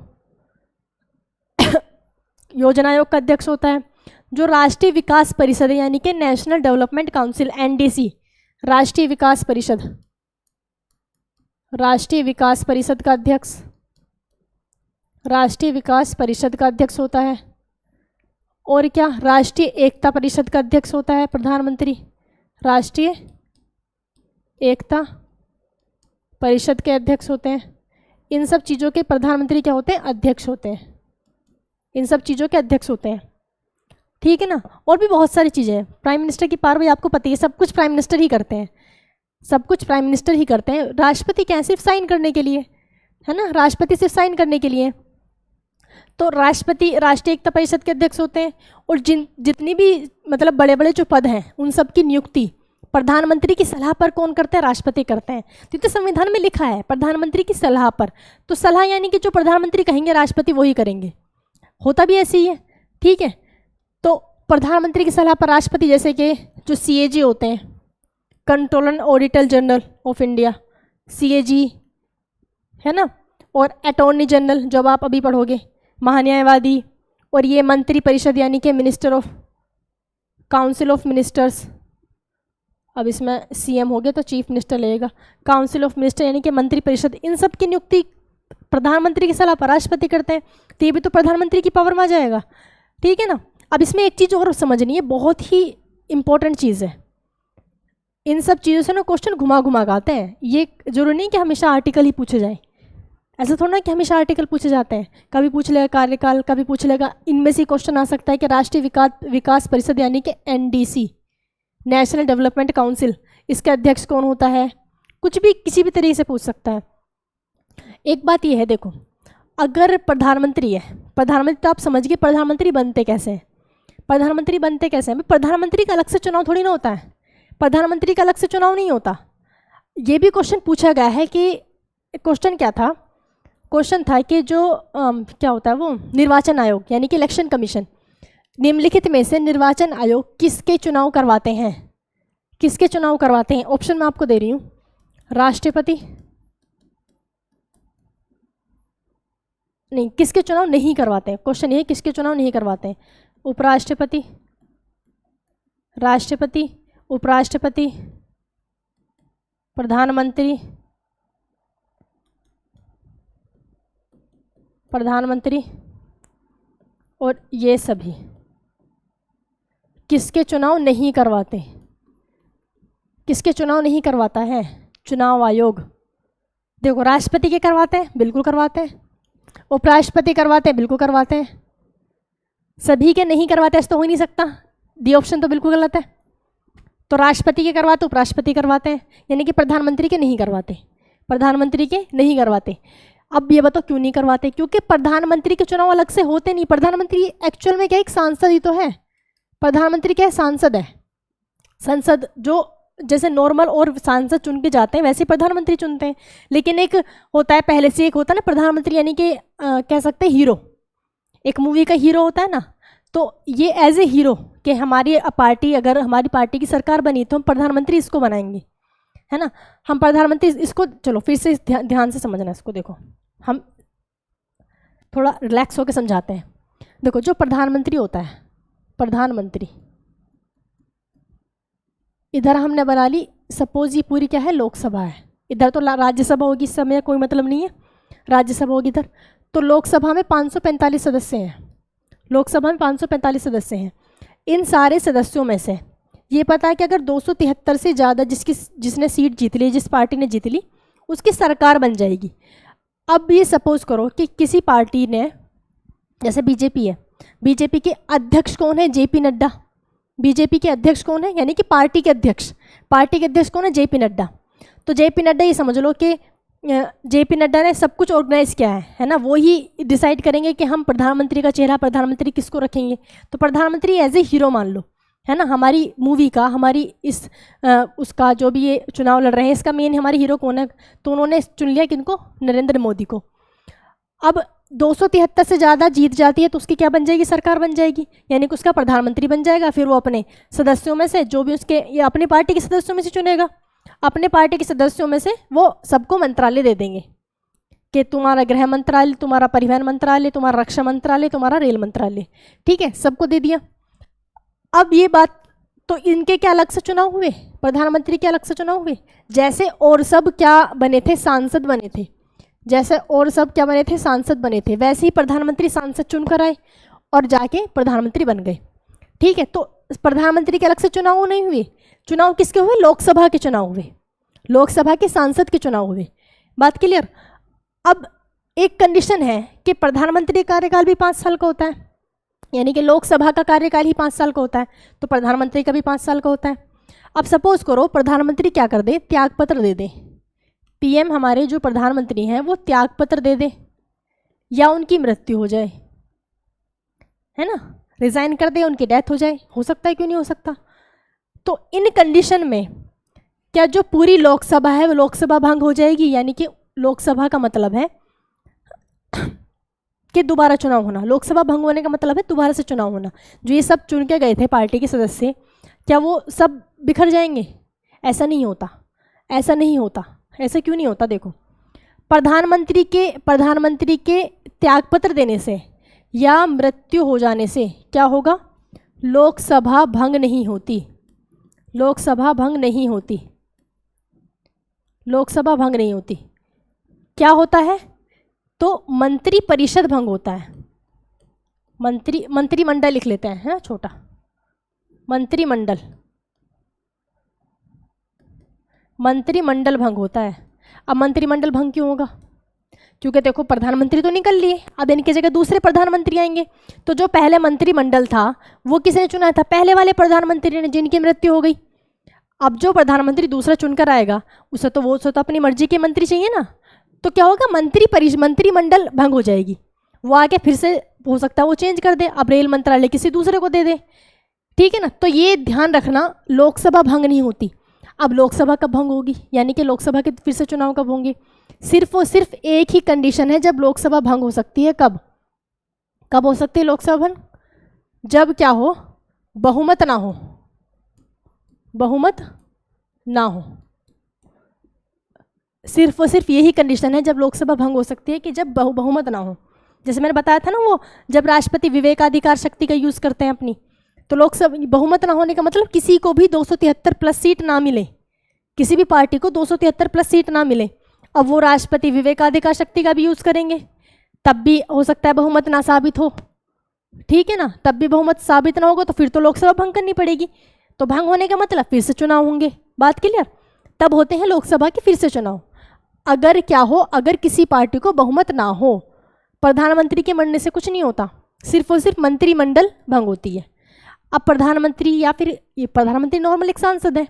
योजना आयोग का अध्यक्ष होता है। जो राष्ट्रीय विकास परिषद है, यानी कि नेशनल डेवलपमेंट काउंसिल, एनडीसी, राष्ट्रीय विकास परिषद का अध्यक्ष होता है। और क्या? राष्ट्रीय एकता परिषद का अध्यक्ष होता है प्रधानमंत्री। राष्ट्रीय एकता परिषद के अध्यक्ष होते हैं। इन सब चीज़ों के प्रधानमंत्री क्या होते हैं? अध्यक्ष होते हैं। इन सब चीज़ों के अध्यक्ष होते हैं, ठीक है ना। और भी बहुत सारी चीज़ें हैं। प्राइम मिनिस्टर की पावर भाई आपको पता है, सब कुछ प्राइम मिनिस्टर ही करते हैं। राष्ट्रपति क्या है? सिर्फ साइन करने के लिए, है ना। राष्ट्रपति सिर्फ साइन करने के लिए। तो राष्ट्रपति राष्ट्रीय एकता परिषद के अध्यक्ष होते हैं। और जितनी भी मतलब बड़े बड़े जो पद हैं उन सब की नियुक्ति प्रधानमंत्री की सलाह पर कौन करते हैं? राष्ट्रपति करते हैं। तो संविधान में लिखा है प्रधानमंत्री की सलाह पर। तो सलाह यानी कि जो प्रधानमंत्री कहेंगे राष्ट्रपति वही करेंगे, होता भी ऐसे ही है, ठीक है। तो प्रधानमंत्री की सलाह पर राष्ट्रपति, जैसे कि जो CAG होते हैं, controller and auditor general of India, CAG है ना। और अटॉर्नी जनरल जो आप अभी पढ़ोगे, महान्यायवादी। और ये मंत्री परिषद यानी कि काउंसिल ऑफ मिनिस्टर्स। अब इसमें CM हो गया तो चीफ मिनिस्टर लगेगा। काउंसिल ऑफ मिनिस्टर यानी कि मंत्री परिषद। इन सब की नियुक्ति प्रधानमंत्री की सलाह पर राष्ट्रपति करते हैं। तो ये भी तो प्रधानमंत्री की पावर में आ जाएगा, ठीक है ना। अब इसमें एक चीज़ और समझनी है, बहुत ही इंपॉर्टेंट चीज़ है। इन सब चीज़ों से ना क्वेश्चन घुमा घुमा के आते हैं। ये जरूरी नहीं कि हमेशा आर्टिकल ही पूछे जाए, ऐसा थोड़ा ना कि हमेशा आर्टिकल पूछे जाते हैं। कभी पूछ लेगा कार्यकाल, कभी पूछ लेगा। इनमें से क्वेश्चन आ सकता है कि राष्ट्रीय विकास परिषद यानी कि NDC, नेशनल डेवलपमेंट काउंसिल, इसके अध्यक्ष कौन होता है? कुछ भी किसी भी तरीके से पूछ सकता है। एक बात यह है, देखो अगर प्रधानमंत्री है, प्रधानमंत्री तो आप समझ गए प्रधानमंत्री बनते कैसे हैं। प्रधानमंत्री का अलग से चुनाव थोड़ी ना होता है, प्रधानमंत्री का अलग से चुनाव नहीं होता। ये भी क्वेश्चन पूछा गया है कि क्वेश्चन क्या था? क्वेश्चन था कि जो क्या होता है वो निर्वाचन आयोग यानी कि इलेक्शन कमीशन, निम्नलिखित में से निर्वाचन आयोग किसके चुनाव करवाते हैं? ऑप्शन मैं आपको दे रही हूँ। राष्ट्रपति नहीं, किसके चुनाव नहीं करवाते हैं? क्वेश्चन ये किसके चुनाव नहीं करवाते हैं? उपराष्ट्रपति, राष्ट्रपति, उपराष्ट्रपति, प्रधानमंत्री, प्रधानमंत्री और ये सभी किसके चुनाव नहीं करवाते? किसके चुनाव नहीं करवाता है? चुनाव आयोग। देखो, राष्ट्रपति के करवाते हैं, बिल्कुल करवाते हैं। उपराष्ट्रपति करवाते हैं, बिल्कुल करवाते हैं। सभी के नहीं करवाते ऐसा तो हो ही नहीं सकता, डी ऑप्शन तो बिल्कुल गलत है। तो राष्ट्रपति के करवाते, उपराष्ट्रपति करवाते हैं, यानी कि प्रधानमंत्री के नहीं करवाते, प्रधानमंत्री के नहीं करवाते। अब ये बताओ क्यों नहीं करवाते? क्योंकि प्रधानमंत्री के चुनाव अलग से होते नहीं। प्रधानमंत्री एक्चुअल में क्या, एक सांसद ही तो है। प्रधानमंत्री क्या है? सांसद है। संसद जो जैसे नॉर्मल और सांसद चुन के जाते हैं वैसे प्रधानमंत्री चुनते हैं। लेकिन एक होता है, पहले से एक होता है ना प्रधानमंत्री, यानी कि कह सकते हैं हीरो, एक मूवी का हीरो होता है ना, तो ये एज ए हीरो कि हमारी पार्टी, अगर हमारी पार्टी की सरकार बनी तो हम प्रधानमंत्री इसको बनाएंगे, है ना, हम प्रधानमंत्री इसको। चलो फिर से ध्यान से समझना इसको। देखो, हम थोड़ा रिलैक्स होकर समझाते हैं। देखो, जो प्रधानमंत्री होता है, प्रधानमंत्री, इधर हमने बना ली, सपोज ये पूरी क्या है, लोकसभा है। इधर तो राज्यसभा होगी, इस समय कोई मतलब नहीं है, राज्यसभा होगी इधर। तो लोकसभा में 545 सदस्य हैं, लोकसभा में 545 सदस्य हैं। इन सारे सदस्यों में से ये पता है कि अगर 273 से ज़्यादा जिसने सीट जीत ली, जिस पार्टी ने जीत ली, उसकी सरकार बन जाएगी। अब ये सपोज करो कि किसी पार्टी ने, जैसे बीजेपी है, बीजेपी के अध्यक्ष कौन है? जेपी नड्डा। बीजेपी के अध्यक्ष कौन है? यानी कि पार्टी के अध्यक्ष, पार्टी के अध्यक्ष कौन है? जेपी नड्डा। तो जेपी नड्डा, ये समझ लो कि जेपी नड्डा ने सब कुछ ऑर्गेनाइज किया है ना, वो ही डिसाइड करेंगे कि हम प्रधानमंत्री का चेहरा, प्रधानमंत्री किसको रखेंगे। तो प्रधानमंत्री एज ए हीरो मान लो, है ना, हमारी मूवी का, हमारी इस उसका जो भी ये चुनाव लड़ रहे हैं इसका मेन हमारे हीरो कौन है? तो उन्होंने चुन लिया किनको? नरेंद्र मोदी को। अब 273 से ज़्यादा जीत जाती है तो उसकी क्या बन जाएगी? सरकार बन जाएगी, यानी कि उसका प्रधानमंत्री बन जाएगा। फिर वो अपने सदस्यों में से, जो भी उसके, या अपनी पार्टी के सदस्यों में से चुनेगा, अपने पार्टी के सदस्यों में से वो सबको मंत्रालय दे देंगे कि तुम्हारा गृह मंत्रालय, तुम्हारा परिवहन मंत्रालय, तुम्हारा रक्षा मंत्रालय, तुम्हारा रेल मंत्रालय, ठीक है, सबको दे दिया। अब ये बात, तो इनके क्या अलग से चुनाव हुए? प्रधानमंत्री के अलग से चुनाव हुए। जैसे और सब क्या बने थे? सांसद बने थे। जैसे और सब क्या बने थे? सांसद बने थे। वैसे ही प्रधानमंत्री सांसद चुनकर आए और जाके प्रधानमंत्री बन गए, ठीक है। तो प्रधानमंत्री के अलग से चुनाव नहीं हुए। चुनाव किसके हुए? लोकसभा के चुनाव हुए, लोकसभा के सांसद के चुनाव हुए। बात क्लियर? अब एक कंडीशन है कि प्रधानमंत्री का कार्यकाल भी 5 साल का होता है, यानी कि लोकसभा का कार्यकाल ही 5 साल का होता है, तो प्रधानमंत्री का भी 5 साल का होता है। अब सपोज करो प्रधानमंत्री क्या कर दे? त्यागपत्र दे दे। पीएम हमारे जो प्रधानमंत्री हैं वो त्यागपत्र दे दे, या उनकी मृत्यु हो जाए, है ना, रिजाइन कर दे, उनकी डेथ हो जाए। हो सकता है, क्यों नहीं हो सकता? तो इन कंडीशन में क्या जो पूरी लोकसभा है वो लोकसभा भंग हो जाएगी, यानी कि लोकसभा का मतलब है कि दोबारा चुनाव होना। लोकसभा भंग होने का मतलब है दोबारा से चुनाव होना। जो ये सब चुन के गए थे पार्टी के सदस्य, क्या वो सब बिखर जाएंगे? ऐसा नहीं होता, ऐसा नहीं होता। ऐसा क्यों नहीं होता? देखो, प्रधानमंत्री के त्यागपत्र देने से या मृत्यु हो जाने से क्या होगा? लोकसभा भंग नहीं होती, लोकसभा भंग नहीं होती, लोकसभा भंग नहीं होती। क्या होता है? तो मंत्री परिषद भंग होता है। मंत्रिमंडल लिख लेते हैं, है ना, छोटा मंत्रिमंडल, मंत्रिमंडल भंग होता है। अब मंत्रिमंडल भंग क्यों होगा? क्योंकि देखो प्रधानमंत्री तो निकल लिए, अब इनकी जगह दूसरे प्रधानमंत्री आएंगे। तो जो पहले मंत्रिमंडल था वो किसने चुना था? पहले वाले प्रधानमंत्री ने, जिनकी मृत्यु हो गई। अब जो प्रधानमंत्री दूसरा चुनकर आएगा उसे तो अपनी मर्जी के मंत्री चाहिए ना। तो क्या होगा? मंत्रिमंडल भंग हो जाएगी। वो आके फिर से हो सकता है वो चेंज कर दे, अब रेल मंत्रालय किसी दूसरे को दे दे, ठीक है ना। तो ये ध्यान रखना, लोकसभा भंग नहीं होती। अब लोकसभा कब भंग होगी? यानी कि लोकसभा के फिर से चुनाव कब होंगे? सिर्फ और सिर्फ एक ही कंडीशन है जब लोकसभा भंग हो सकती है। कब हो सकती है लोकसभा भंग? जब क्या हो? बहुमत ना हो, बहुमत ना हो। सिर्फ और सिर्फ यही कंडीशन है जब लोकसभा भंग हो सकती है, कि जब बहुमत ना हो। जैसे मैंने बताया था ना, वो जब राष्ट्रपति विवेकाधिकार शक्ति का यूज़ करते हैं अपनी, तो लोकसभा बहुमत ना होने का मतलब किसी को भी 273 प्लस सीट ना मिले, किसी भी पार्टी को 273 प्लस सीट ना मिले। अब वो राष्ट्रपति विवेकाधिकार शक्ति का भी यूज़ करेंगे, तब भी हो सकता है बहुमत ना साबित हो, ठीक है ना, तब भी बहुमत साबित ना होगा तो फिर तो लोकसभा भंग करनी पड़ेगी। तो भंग होने का मतलब फिर से चुनाव होंगे, बात क्लियर। तब होते हैं लोकसभा के फिर से चुनाव। अगर क्या हो, अगर किसी पार्टी को बहुमत ना हो, प्रधानमंत्री के मरने से कुछ नहीं होता, सिर्फ और सिर्फ मंत्रिमंडल भंग होती है। अब प्रधानमंत्री या फिर ये प्रधानमंत्री नॉर्मल एक सांसद है,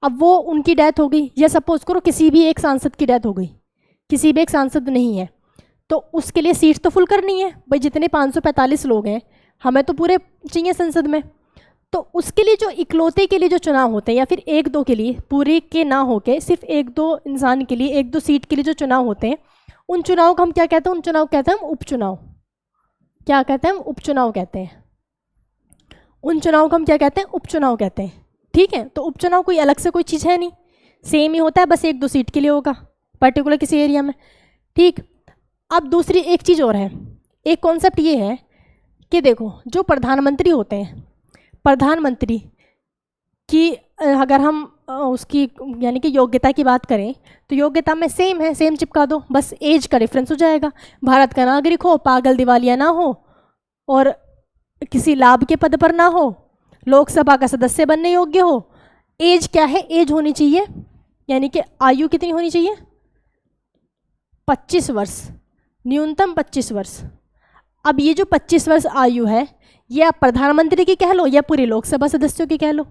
अब वो उनकी डेथ हो गई, या सपोज करो किसी भी एक सांसद की डेथ हो गई, किसी भी एक सांसद नहीं है, तो उसके लिए सीट तो फुल करनी है भाई, जितने 545 लोग हैं हमें तो पूरे चाहिए संसद में। तो उसके लिए जो इकलौते के लिए जो चुनाव होते हैं, या फिर एक दो के लिए, पूरे के ना होके सिर्फ एक दो इंसान के लिए, एक दो सीट के लिए जो चुनाव होते हैं, उन चुनाव को हम क्या कहते हैं? उन चुनाव कहते हैं हम उपचुनाव। क्या कहते हैं? हम उपचुनाव कहते हैं। उन चुनाव को हम क्या कहते हैं? उपचुनाव कहते हैं, ठीक है। तो उपचुनाव कोई अलग से कोई चीज़ है नहीं, सेम ही होता है, बस एक दो सीट के लिए होगा पर्टिकुलर किसी एरिया में, ठीक। अब दूसरी एक चीज़ और है, एक कॉन्सेप्ट ये है कि देखो जो प्रधानमंत्री होते हैं, प्रधानमंत्री की अगर हम उसकी यानी कि योग्यता की बात करें तो योग्यता में सेम है, सेम चिपका दो, बस एज का डिफरेंस हो जाएगा। भारत का नागरिक हो, पागल दिवालिया ना हो, और किसी लाभ के पद पर ना हो, लोकसभा का सदस्य बनने योग्य हो। एज क्या है? एज होनी चाहिए, यानी कि आयु कितनी होनी चाहिए? 25 वर्ष, न्यूनतम 25 वर्ष। अब ये जो 25 वर्ष आयु है, ये आप प्रधानमंत्री की कह लो या पूरे लोकसभा सदस्यों की कह लो,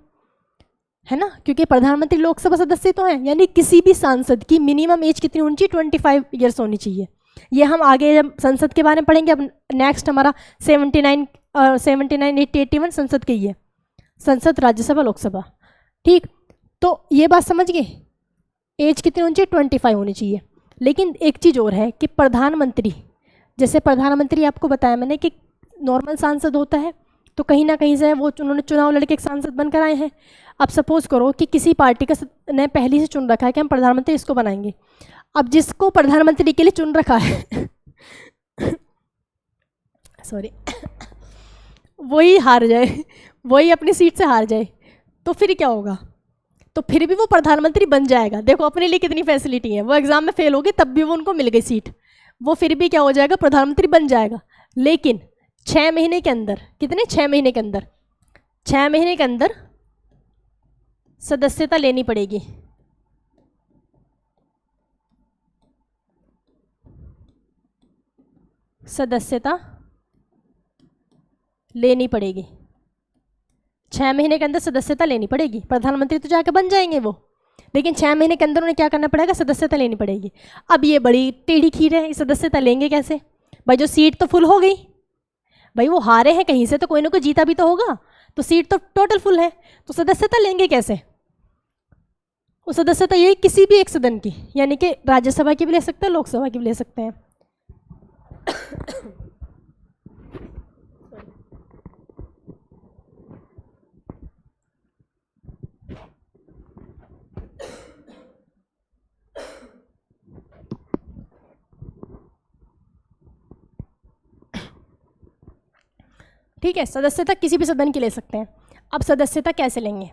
है ना, क्योंकि प्रधानमंत्री लोकसभा सदस्य तो हैं, यानी किसी भी सांसद की मिनिमम एज कितनी होनी चाहिए? 25 ईयर्स होनी चाहिए। ये हम आगे जब संसद के बारे में पढ़ेंगे, अब नेक्स्ट हमारा 79, 80, 81 संसद के ही है, संसद, राज्यसभा, लोकसभा, ठीक। तो ये बात समझ गए, एज कितनी होनी चाहिए? 25 होनी चाहिए। लेकिन एक चीज़ और है कि प्रधानमंत्री, जैसे प्रधानमंत्री आपको बताया मैंने कि नॉर्मल सांसद होता है, तो कहीं ना कहीं से वो उन्होंने चुनाव लड़के एक सांसद बनकर आए हैं। अब सपोज करो कि किसी पार्टी का ने पहले से चुन रखा है कि हम प्रधानमंत्री इसको बनाएंगे, अब जिसको प्रधानमंत्री के लिए चुन रखा है सॉरी वही हार जाए, वही अपनी सीट से हार जाए, तो फिर क्या होगा? तो फिर भी वो प्रधानमंत्री बन जाएगा। देखो अपने लिए कितनी फैसिलिटी है, वो एग्जाम में फेल हो गए तब भी वो उनको मिल गई सीट, वो फिर भी क्या हो जाएगा? प्रधानमंत्री बन जाएगा। लेकिन 6 महीने के अंदर, कितने? 6 महीने के अंदर, 6 महीने के अंदर सदस्यता लेनी पड़ेगी। सदस्यता लेनी पड़ेगी, 6 महीने के अंदर सदस्यता लेनी पड़ेगी। प्रधानमंत्री तो जाकर बन जाएंगे वो, लेकिन 6 महीने के अंदर उन्हें क्या करना पड़ेगा? सदस्यता लेनी पड़ेगी। अब ये बड़ी टेढ़ी खीर है, सदस्यता लेंगे कैसे? भाई जो सीट तो फुल हो गई, भाई वो हारे हैं कहीं से, तो कोई ना कोई जीता भी तो होगा, तो सीट तो टोटल फुल है, तो सदस्यता लेंगे कैसे? वो सदस्यता यही किसी भी एक सदन की, यानी कि राज्यसभा की भी ले सकते हैं, लोकसभा की भी ले सकते हैं। ठीक है, सदस्यता किसी भी सदन की ले सकते हैं। अब सदस्यता कैसे लेंगे?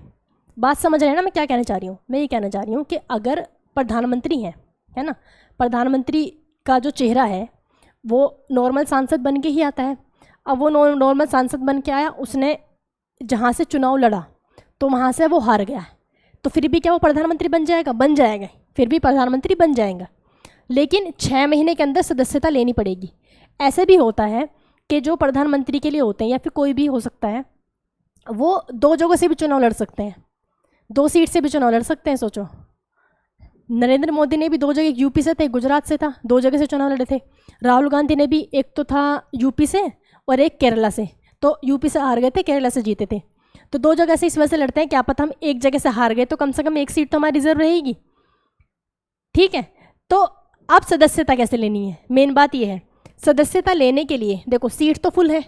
बात समझ रहे हैं ना मैं क्या कहना चाह रही हूँ? मैं ये कहना चाह रही हूँ कि अगर प्रधानमंत्री हैं, है ना, प्रधानमंत्री का जो चेहरा है वो नॉर्मल सांसद बन के ही आता है। अब वो नॉर्मल सांसद बन के आया, उसने जहाँ से चुनाव लड़ा तो वहाँ से वो हार गया, तो फिर भी क्या वो प्रधानमंत्री बन जाएगा? बन जाएगा, फिर भी प्रधानमंत्री बन जाएगा। लेकिन 6 महीने के अंदर सदस्यता लेनी पड़ेगी। ऐसे भी होता है कि जो प्रधानमंत्री के लिए होते हैं, या फिर कोई भी हो सकता है, वो 2 जगह से भी चुनाव लड़ सकते हैं, 2 सीट से भी चुनाव लड़ सकते हैं। सोचो, नरेंद्र मोदी ने भी 2 जगह, यूपी से थे, गुजरात से था, 2 जगह से चुनाव लड़े थे। राहुल गांधी ने भी, एक तो था यूपी से और एक केरला से, तो यूपी से हार गए थे, केरला से जीते थे। तो 2 जगह से इस वजह से लड़ते हैं, क्या पता हम एक जगह से हार गए तो कम से कम एक सीट तो हमारी रिजर्व रहेगी, ठीक है। तो अब सदस्यता कैसे लेनी है? मेन बात ये है, सदस्यता लेने के लिए देखो सीट तो फुल है,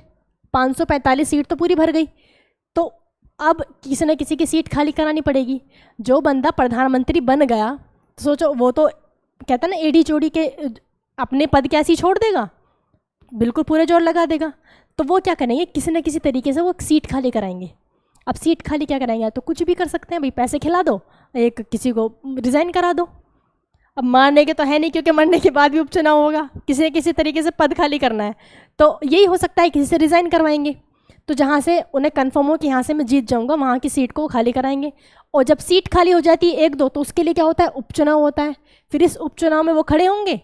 545 सीट तो पूरी भर गई, तो अब किसी न किसी की सीट खाली करानी पड़ेगी। जो बंदा प्रधानमंत्री बन गया, तो सोचो वो तो कहता ना एड़ी चोड़ी के अपने पद के ऐसे ही छोड़ देगा, बिल्कुल पूरे जोर लगा देगा। तो वो क्या करेंगे, किसी न किसी तरीके से वो सीट खाली कराएंगे। अब सीट खाली क्या कराएंगे, तो कुछ भी कर सकते हैं भाई, पैसे खिला दो, एक किसी को रिज़ाइन करा दो। अब मारने के तो है नहीं, क्योंकि मरने के बाद भी उपचुनाव होगा, किसी न किसी तरीके से पद खाली करना है, तो यही हो सकता है किसी से रिज़ाइन करवाएंगे। तो जहाँ से उन्हें कन्फर्म हो कि यहाँ से मैं जीत जाऊँगा, वहाँ की सीट को खाली कराएंगे। और जब सीट खाली हो जाती है 1-2, तो उसके लिए क्या होता है, उपचुनाव होता है। फिर इस उपचुनाव में वो खड़े होंगे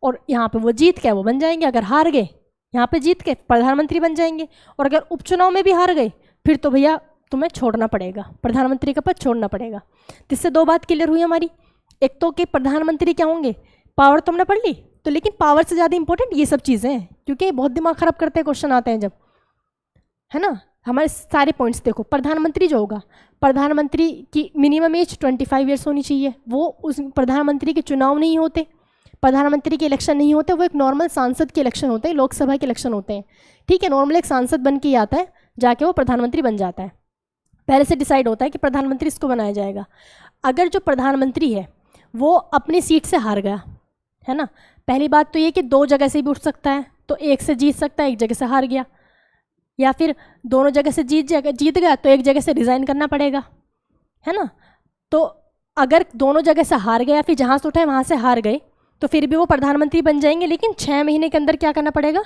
और यहाँ पे वो जीत के वो बन जाएंगे। अगर हार गए यहाँ पे जीत के प्रधानमंत्री बन जाएंगे, और अगर उपचुनाव में भी हार गए फिर तो भैया तुम्हें छोड़ना पड़ेगा, प्रधानमंत्री का पद छोड़ना पड़ेगा। इससे 2 बात क्लियर हुई हमारी। एक तो कि प्रधानमंत्री क्या होंगे, पावर तुमने पढ़ ली, तो लेकिन पावर से ज़्यादा इंपॉर्टेंट ये सब चीज़ें हैं, क्योंकि बहुत दिमाग खराब करते हैं क्वेश्चन आते हैं जब, है ना। हमारे सारे पॉइंट्स देखो, प्रधानमंत्री जो होगा, प्रधानमंत्री की मिनिमम एज 25 ईयर्स होनी चाहिए। वो उस प्रधानमंत्री के चुनाव नहीं होते, प्रधानमंत्री के इलेक्शन नहीं होते, वो एक नॉर्मल सांसद के इलेक्शन होते हैं, लोकसभा के इलेक्शन होते हैं, ठीक है। नॉर्मल एक सांसद बन के आता है, जाके वो प्रधानमंत्री बन जाता है। पहले से डिसाइड होता है कि प्रधानमंत्री इसको बनाया जाएगा। अगर जो प्रधानमंत्री है वो अपनी सीट से हार गया, है ना, पहली बात तो ये कि 2 जगह से भी उठ सकता है, तो एक से जीत सकता है, एक जगह से हार गया, या फिर दोनों जगह से जीत गया तो एक जगह से रिज़ाइन करना पड़ेगा, है ना। तो अगर दोनों जगह से हार गया, फिर जहाँ से उठाए वहाँ से हार गए, तो फिर भी वो प्रधानमंत्री बन जाएंगे, लेकिन 6 महीने के अंदर क्या करना पड़ेगा,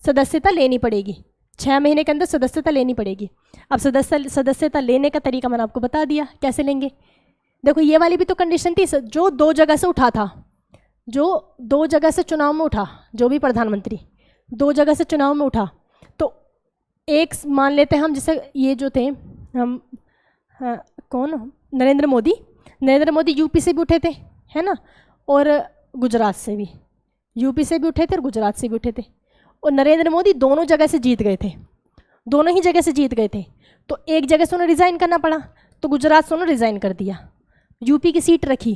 सदस्यता लेनी पड़ेगी। 6 महीने के अंदर सदस्यता लेनी पड़ेगी। अब सदस्यता लेने का तरीका मैंने आपको बता दिया, कैसे लेंगे। देखो ये वाली भी तो कंडीशन थी, जो 2 जगह से उठा था, जो 2 जगह से चुनाव में उठा, जो भी प्रधानमंत्री 2 जगह से चुनाव में उठा, तो एक मान लेते हैं हम, जैसे ये जो थे हम, कौन, नरेंद्र मोदी यूपी से भी उठे थे, है ना, और गुजरात से भी, यूपी से भी उठे थे और गुजरात से भी उठे थे। और नरेंद्र मोदी दोनों जगह से जीत गए थे, दोनों ही जगह से जीत गए थे, तो एक जगह से उन्हें रिज़ाइन करना पड़ा, तो गुजरात से उन्होंने रिज़ाइन कर दिया, यूपी की सीट रखी,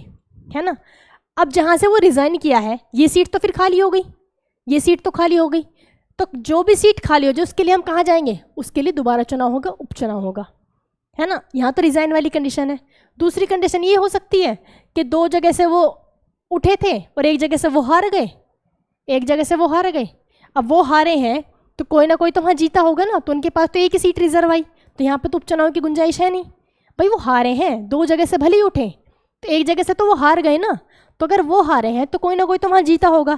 है ना। अब जहाँ से वो रिज़ाइन किया है, ये सीट तो फिर खाली हो गई, ये सीट तो खाली हो गई, तो जो भी सीट खाली हो जाए उसके लिए हम कहाँ जाएंगे, उसके लिए दोबारा चुनाव होगा, उपचुनाव होगा, है ना। यहाँ तो रिज़ाइन वाली कंडीशन है। दूसरी कंडीशन ये हो सकती है कि 2 जगह से वो उठे थे और एक जगह से वो हार गए, एक जगह से वो हार गए। अब वो हारे हैं तो कोई ना कोई तो वहाँ जीता होगा ना, तो उनके पास तो एक ही सीट रिजर्व आई, तो यहाँ पे तो उपचुनाव की गुंजाइश है नहीं भाई। वो हारे हैं, 2 जगह से भले ही उठे, तो एक जगह से तो वो हार गए ना, तो अगर वो हारे हैं तो कोई ना कोई तो वहाँ जीता होगा,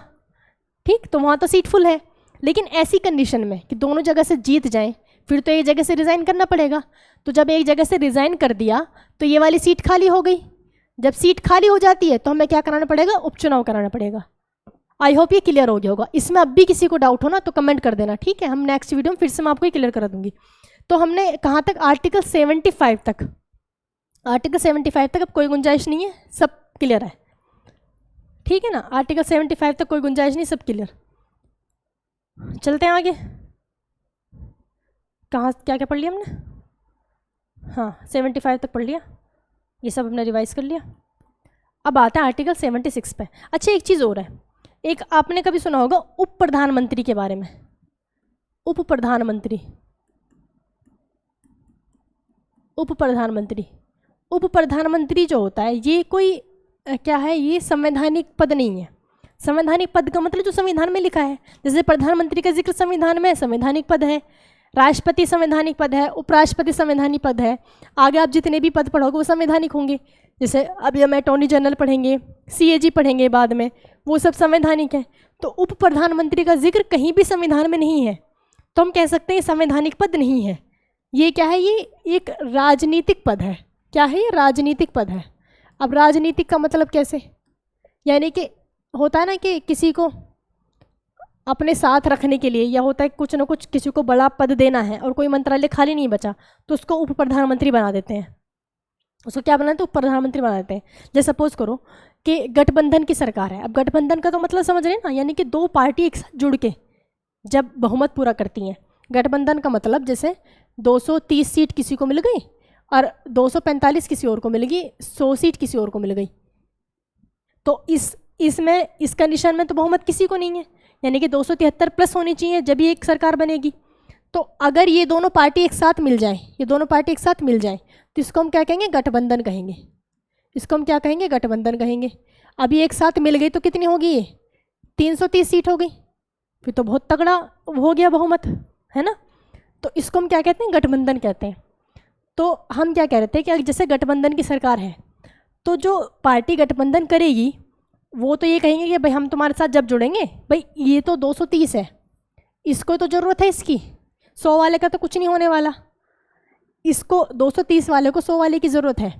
ठीक, तो वहाँ तो सीट फुल है। लेकिन ऐसी कंडीशन में कि दोनों जगह से जीत जाएं, फिर तो एक जगह से रिज़ाइन करना पड़ेगा। तो जब एक जगह से रिज़ाइन कर दिया तो ये वाली सीट खाली हो गई। जब सीट खाली हो जाती है तो हमें क्या कराना पड़ेगा, उपचुनाव कराना पड़ेगा। आई होप ये क्लियर हो गया होगा। इसमें अब भी किसी को डाउट हो ना तो कमेंट कर देना, ठीक है। हम नेक्स्ट वीडियो में फिर से मैं आपको क्लियर करा दूंगी। तो हमने कहाँ तक, आर्टिकल 75 तक, आर्टिकल 75 तक अब कोई गुंजाइश नहीं है, सब क्लियर है, ठीक है ना। आर्टिकल 75 तक कोई गुंजाइश नहीं, सब क्लियर। चलते हैं आगे। कहाँ क्या क्या पढ़ लिया हमने, हाँ 75 तक पढ़ लिया, ये सब हमने रिवाइज कर लिया। अब आता है आर्टिकल 76 पे। अच्छा एक चीज़ और है, एक आपने कभी सुना होगा उप प्रधानमंत्री के बारे में। उप प्रधानमंत्री, उप प्रधानमंत्री, उप प्रधानमंत्री जो होता है ये कोई क्या है, ये संवैधानिक पद नहीं है। संवैधानिक पद का मतलब जो संविधान में लिखा है, जैसे प्रधानमंत्री का जिक्र संविधान में, संवैधानिक पद है। राष्ट्रपति संवैधानिक पद है, उपराष्ट्रपति संवैधानिक पद है। आगे आप जितने भी पद पढ़ोगे वो संवैधानिक होंगे। जैसे अभी हम अटॉर्नी जनरल पढ़ेंगे, CAG पढ़ेंगे बाद में, वो सब संवैधानिक है। तो उप प्रधानमंत्री का जिक्र कहीं भी संविधान में नहीं है, तो हम कह सकते हैं संवैधानिक पद नहीं है। ये क्या है, ये एक राजनीतिक पद है। क्या है ये, राजनीतिक पद है। अब राजनीतिक का मतलब कैसे, यानी कि होता है ना कि किसी को अपने साथ रखने के लिए, या होता है कुछ ना कुछ किसी को बड़ा पद देना है और कोई मंत्रालय खाली नहीं बचा तो उसको उप प्रधानमंत्री बना देते हैं। उसको क्या बनाते हैं, उप प्रधानमंत्री बना देते हैं। जैसे सपोज करो कि गठबंधन की सरकार है। अब गठबंधन का तो मतलब समझ रहे हैं ना, यानी कि 2 पार्टी एक साथ जुड़ के जब बहुमत पूरा करती हैं। गठबंधन का मतलब जैसे 230 सीट किसी को मिल गई और 245 किसी और को मिल गई, 100 सीट किसी और को मिल गई, तो इसमें इस कंडीशन में तो बहुमत किसी को नहीं है, यानी कि 273 प्लस होनी चाहिए जब ये एक सरकार बनेगी। तो अगर ये दोनों पार्टी एक साथ मिल जाएं, ये दोनों पार्टी एक साथ मिल जाएं, तो इसको हम क्या कहेंगे, गठबंधन कहेंगे। इसको हम क्या कहेंगे, गठबंधन कहेंगे। अब ये एक साथ मिल गई तो कितनी होगी, ये 330 सीट हो गई, फिर तो बहुत तगड़ा हो गया बहुमत, है ना। तो इसको हम क्या कहते हैं, गठबंधन कहते हैं। तो हम क्या कह रहे थे कि जैसे गठबंधन की सरकार है, तो जो पार्टी गठबंधन करेगी वो तो ये कहेंगे कि भाई हम तुम्हारे साथ जब जुड़ेंगे, भाई ये तो 230 है, इसको तो ज़रूरत है इसकी, 100 वाले का तो कुछ नहीं होने वाला, इसको 230 वाले को 100 वाले की ज़रूरत है।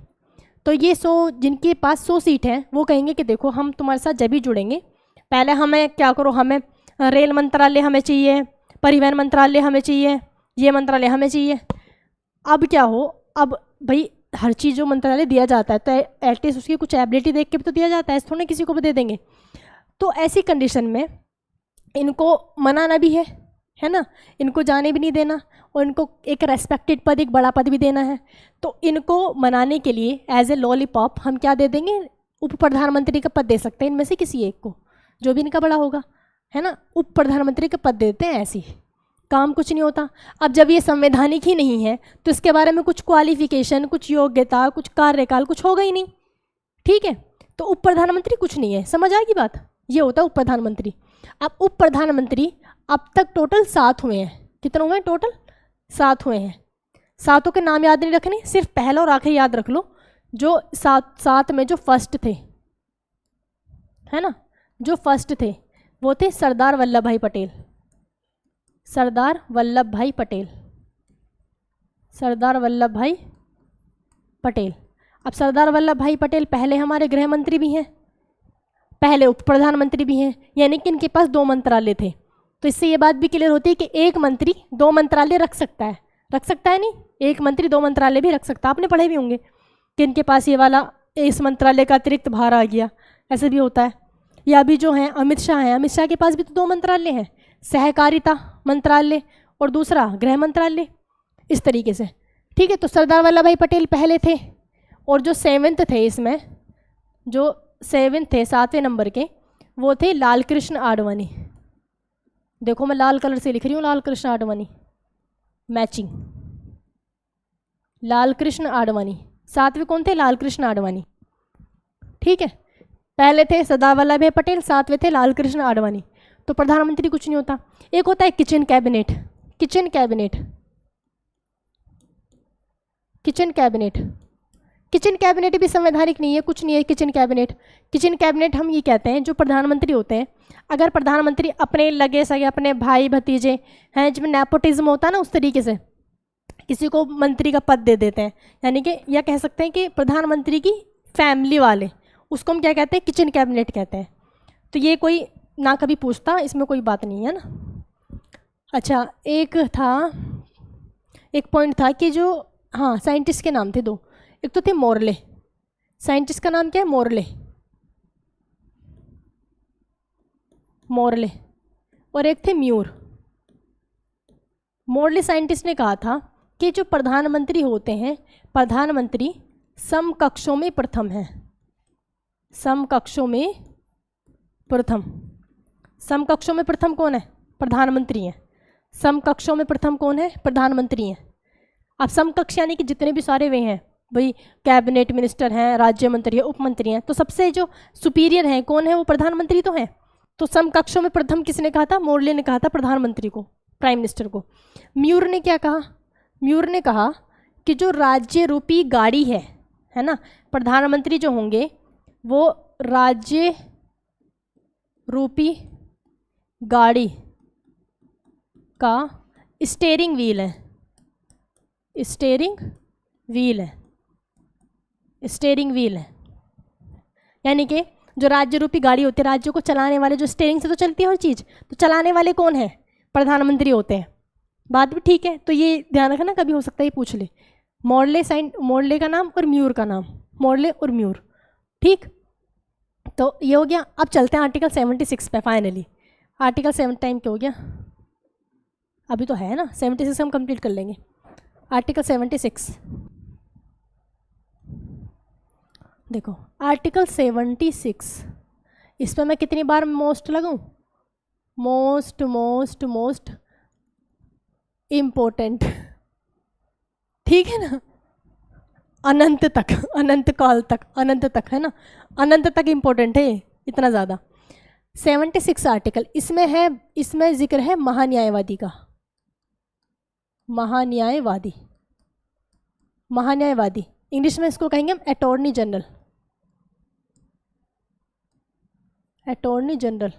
तो ये 100 जिनके पास 100 सीट है वो कहेंगे कि देखो हम तुम्हारे साथ जब भी जुड़ेंगे, पहले हमें क्या करो, हमें रेल मंत्रालय हमें चाहिए, परिवहन मंत्रालय हमें चाहिए, ये मंत्रालय हमें चाहिए। अब क्या हो, अब भाई हर चीज़ जो मंत्रालय दिया जाता है तो एटलीस्ट उसकी कुछ एबिलिटी देख के भी तो दिया जाता है, थोड़ा किसी को भी दे देंगे। तो ऐसी कंडीशन में इनको मनाना भी है ना, इनको जाने भी नहीं देना, और इनको एक रेस्पेक्टेड पद, एक बड़ा पद भी देना है। तो इनको मनाने के लिए एज ए लॉलीपॉप हम क्या दे देंगे, उप प्रधानमंत्री का पद दे सकते हैं इनमें से किसी एक को, जो भी इनका बड़ा होगा, है ना, उप प्रधानमंत्री का पद देते हैं। ऐसे ही काम कुछ नहीं होता। अब जब ये संवैधानिक ही नहीं है तो इसके बारे में कुछ क्वालिफिकेशन, कुछ योग्यता, कुछ कार्यकाल कुछ होगा ही नहीं, ठीक है। तो उप प्रधानमंत्री कुछ नहीं है, समझ आ गई बात, ये होता है उप प्रधानमंत्री। अब उप प्रधानमंत्री अब तक टोटल 7 हुए हैं, कितने हुए हैं टोटल, 7 हुए हैं। 7 के नाम याद नहीं रखने, सिर्फ पहला और आखिरी याद रख लो। जो 7 में जो फर्स्ट थे, है ना, जो फर्स्ट थे वो थे सरदार वल्लभ भाई पटेल, सरदार वल्लभ भाई पटेल, सरदार वल्लभ भाई पटेल। अब सरदार वल्लभ भाई पटेल पहले हमारे गृह मंत्री भी हैं, पहले उप प्रधानमंत्री भी हैं, यानी कि इनके पास 2 मंत्रालय थे। तो इससे ये बात भी क्लियर होती है कि एक मंत्री 2 मंत्रालय रख सकता है, रख सकता है नहीं, एक मंत्री 2 मंत्रालय भी रख सकता है। आपने पढ़े भी होंगे कि इनके पास ये वाला, इस मंत्रालय का अतिरिक्त भार आ गया, ऐसे भी होता है। या अभी जो हैं अमित शाह हैं, अमित शाह के पास भी तो 2 मंत्रालय हैं, सहकारिता मंत्रालय और दूसरा गृह मंत्रालय, इस तरीके से, ठीक है। तो सरदार वल्लभ भाई पटेल पहले थे, और जो 7वें थे इसमें, जो 7 थे 7वें नंबर के, वो थे लाल कृष्ण आडवाणी। देखो मैं लाल कलर से लिख रही हूँ, लाल कृष्ण आडवाणी, मैचिंग, लाल कृष्ण आडवाणी। 7वें कौन थे, लाल कृष्ण आडवाणी, ठीक है। पहले थे सरदार वल्लभ भाई पटेल, 7वें थे लाल कृष्ण आडवाणी। तो प्रधानमंत्री कुछ नहीं होता। एक होता है kitchen cabinet, kitchen cabinet, kitchen cabinet, kitchen cabinet भी संवैधानिक नहीं है, कुछ नहीं है किचन कैबिनेट। किचन कैबिनेट हम ये कहते हैं जो प्रधानमंत्री होते हैं, अगर प्रधानमंत्री अपने लगे सगे, अपने भाई भतीजे हैं, जिसमें नेपोटिज्म होता है ना, उस तरीके से किसी को मंत्री का पद दे देते हैं, यानी कि यह कह सकते हैं कि प्रधानमंत्री की फैमिली वाले, उसको हम क्या कहते हैं, किचन कैबिनेट कहते हैं। तो ये कोई ना कभी पूछता, इसमें कोई बात नहीं है ना। अच्छा, एक पॉइंट था कि जो, हाँ, साइंटिस्ट के नाम थे 2, एक तो थे मोर्ले, साइंटिस्ट का नाम क्या है, मोर्ले, मोर्ले, और एक थे म्यूर। मोर्ले साइंटिस्ट ने कहा था कि जो प्रधानमंत्री होते हैं, प्रधानमंत्री समकक्षों में प्रथम है, समकक्षों में प्रथम। समकक्षों में प्रथम कौन है, प्रधानमंत्री हैं। समकक्षों में प्रथम कौन है, प्रधानमंत्री हैं। अब समकक्ष यानी कि जितने भी सारे वे हैं, भाई कैबिनेट मिनिस्टर हैं, राज्य मंत्री है, उप मंत्री हैं, तो सबसे जो सुपीरियर हैं कौन है, वो प्रधानमंत्री तो हैं। तो समकक्षों में प्रथम किसने कहा था, मोर्ले ने कहा था प्रधानमंत्री को, प्राइम मिनिस्टर को। म्यूर ने क्या कहा, म्यूर ने कहा कि जो राज्य रूपी गाड़ी है ना, प्रधानमंत्री जो होंगे वो राज्य रूपी गाड़ी का स्टीयरिंग व्हील है, स्टीयरिंग व्हील है, स्टीयरिंग व्हील है। यानी कि जो राज्य रूपी गाड़ी होती है, राज्यों को चलाने वाले, जो स्टीयरिंग से तो चलती है हर चीज़, तो चलाने वाले कौन है, प्रधानमंत्री होते हैं। बात भी ठीक है, तो ये ध्यान रखना, कभी हो सकता है ये पूछ ले। मोर्ले का नाम और म्यूर का नाम, मोर्ले और म्यूर, ठीक। तो ये हो गया। अब चलते हैं आर्टिकल 76 पे। फाइनली आर्टिकल 7 टाइम क्या हो गया, अभी तो है ना, 76 हम कंप्लीट कर लेंगे। आर्टिकल 76 देखो, आर्टिकल 76, इस पर मैं कितनी बार मोस्ट लगाऊं, मोस्ट मोस्ट मोस्ट इम्पोर्टेंट, ठीक है ना, अनंत तक, अनंत काल तक, अनंत तक, है ना, अनंत तक इम्पोर्टेंट है इतना ज़्यादा। 76 आर्टिकल, इसमें है, इसमें जिक्र है महान्यायवादी का, महान्यायवादी, महान्यायवादी इंग्लिश में इसको कहेंगे हम अटॉर्नी जनरल, अटॉर्नी जनरल,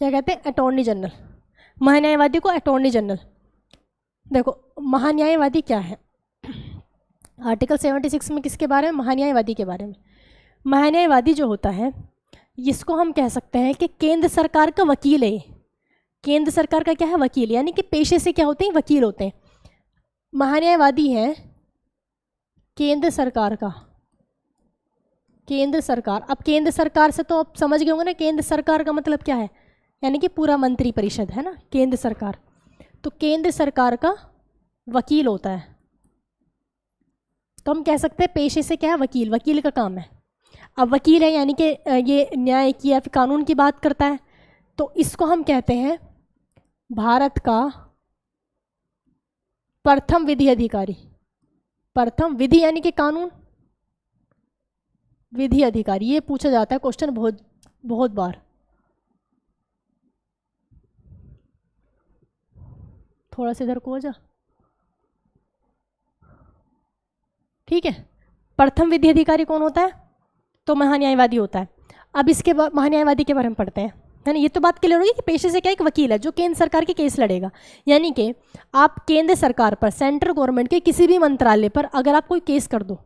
क्या कहते हैं, अटॉर्नी जनरल, महान्यायवादी को अटॉर्नी जनरल। देखो महान्यायवादी क्या है, आर्टिकल 76 में किसके बारे में, महान्यायवादी के बारे में। महान्यायवादी जो होता है इसको हम कह सकते हैं कि केंद्र सरकार का वकील है, केंद्र सरकार का क्या है, वकील, यानी कि पेशे से क्या होते हैं, वकील होते हैं। महान्यायवादी है केंद्र सरकार का, केंद्र सरकार, अब केंद्र सरकार से तो आप समझ गए होंगे ना, केंद्र सरकार का मतलब क्या है, यानी कि पूरा मंत्री परिषद है ना, केंद्र सरकार, तो केंद्र सरकार का वकील होता है। तो हम कह सकते हैं पेशे से क्या है, वकील, वकील का काम है। अब वकील है यानी कि ये न्याय की या फिर कानून की बात करता है, तो इसको हम कहते हैं भारत का प्रथम विधि अधिकारी, प्रथम विधि यानी कि कानून, विधि अधिकारी, ये पूछा जाता है क्वेश्चन बहुत बार। थोड़ा सा इधर को हो जा, ठीक है। प्रथम विधि अधिकारी कौन होता है, तो महान्यायवादी होता है। अब इसके बाद महान्यायवादी के बारे में पढ़ते हैं, है ना। ये तो बात क्लियर होगी कि पेशे से क्या, एक वकील है जो केंद्र सरकार के केस लड़ेगा, यानी कि आप केंद्र सरकार पर, सेंट्रल गवर्नमेंट के किसी भी मंत्रालय पर अगर आप कोई केस कर दो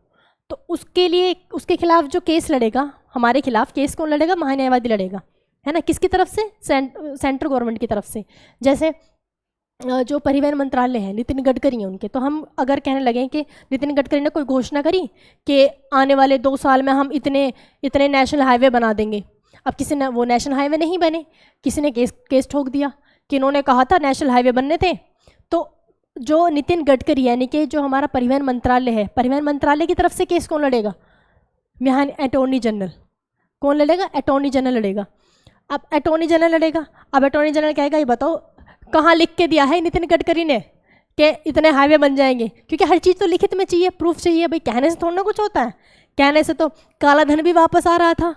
तो उसके लिए, उसके खिलाफ जो केस लड़ेगा, हमारे खिलाफ केस कौन लड़ेगा, महान्यायवादी लड़ेगा, है ना। किसकी तरफ से, सेंट्रल गवर्नमेंट की तरफ से। जैसे जो परिवहन मंत्रालय है, नितिन गडकरी हैं उनके, तो हम अगर कहने लगे कि नितिन गडकरी ने कोई घोषणा करी कि आने वाले 2 साल में हम इतने नेशनल हाईवे बना देंगे। अब किसी ने, वो नेशनल हाईवे नहीं बने, किसी ने केस ठोक दिया कि इन्होंने कहा था नेशनल हाईवे बनने थे। तो जो नितिन गडकरी यानी कि जो हमारा परिवहन मंत्रालय है, परिवहन मंत्रालय की तरफ से केस कौन लड़ेगा, अटॉर्नी जनरल। कौन लड़ेगा, अटॉर्नी जनरल लड़ेगा। अब अटॉर्नी जनरल लड़ेगा, अब अटॉर्नी जनरल कहेगा ये बताओ कहाँ लिख के दिया है नितिन गडकरी ने कि इतने हाईवे बन जाएंगे, क्योंकि हर चीज़ तो लिखित में चाहिए, प्रूफ चाहिए भाई। कहने से थोड़ा ना कुछ होता है, कहने से तो काला धन भी वापस आ रहा था,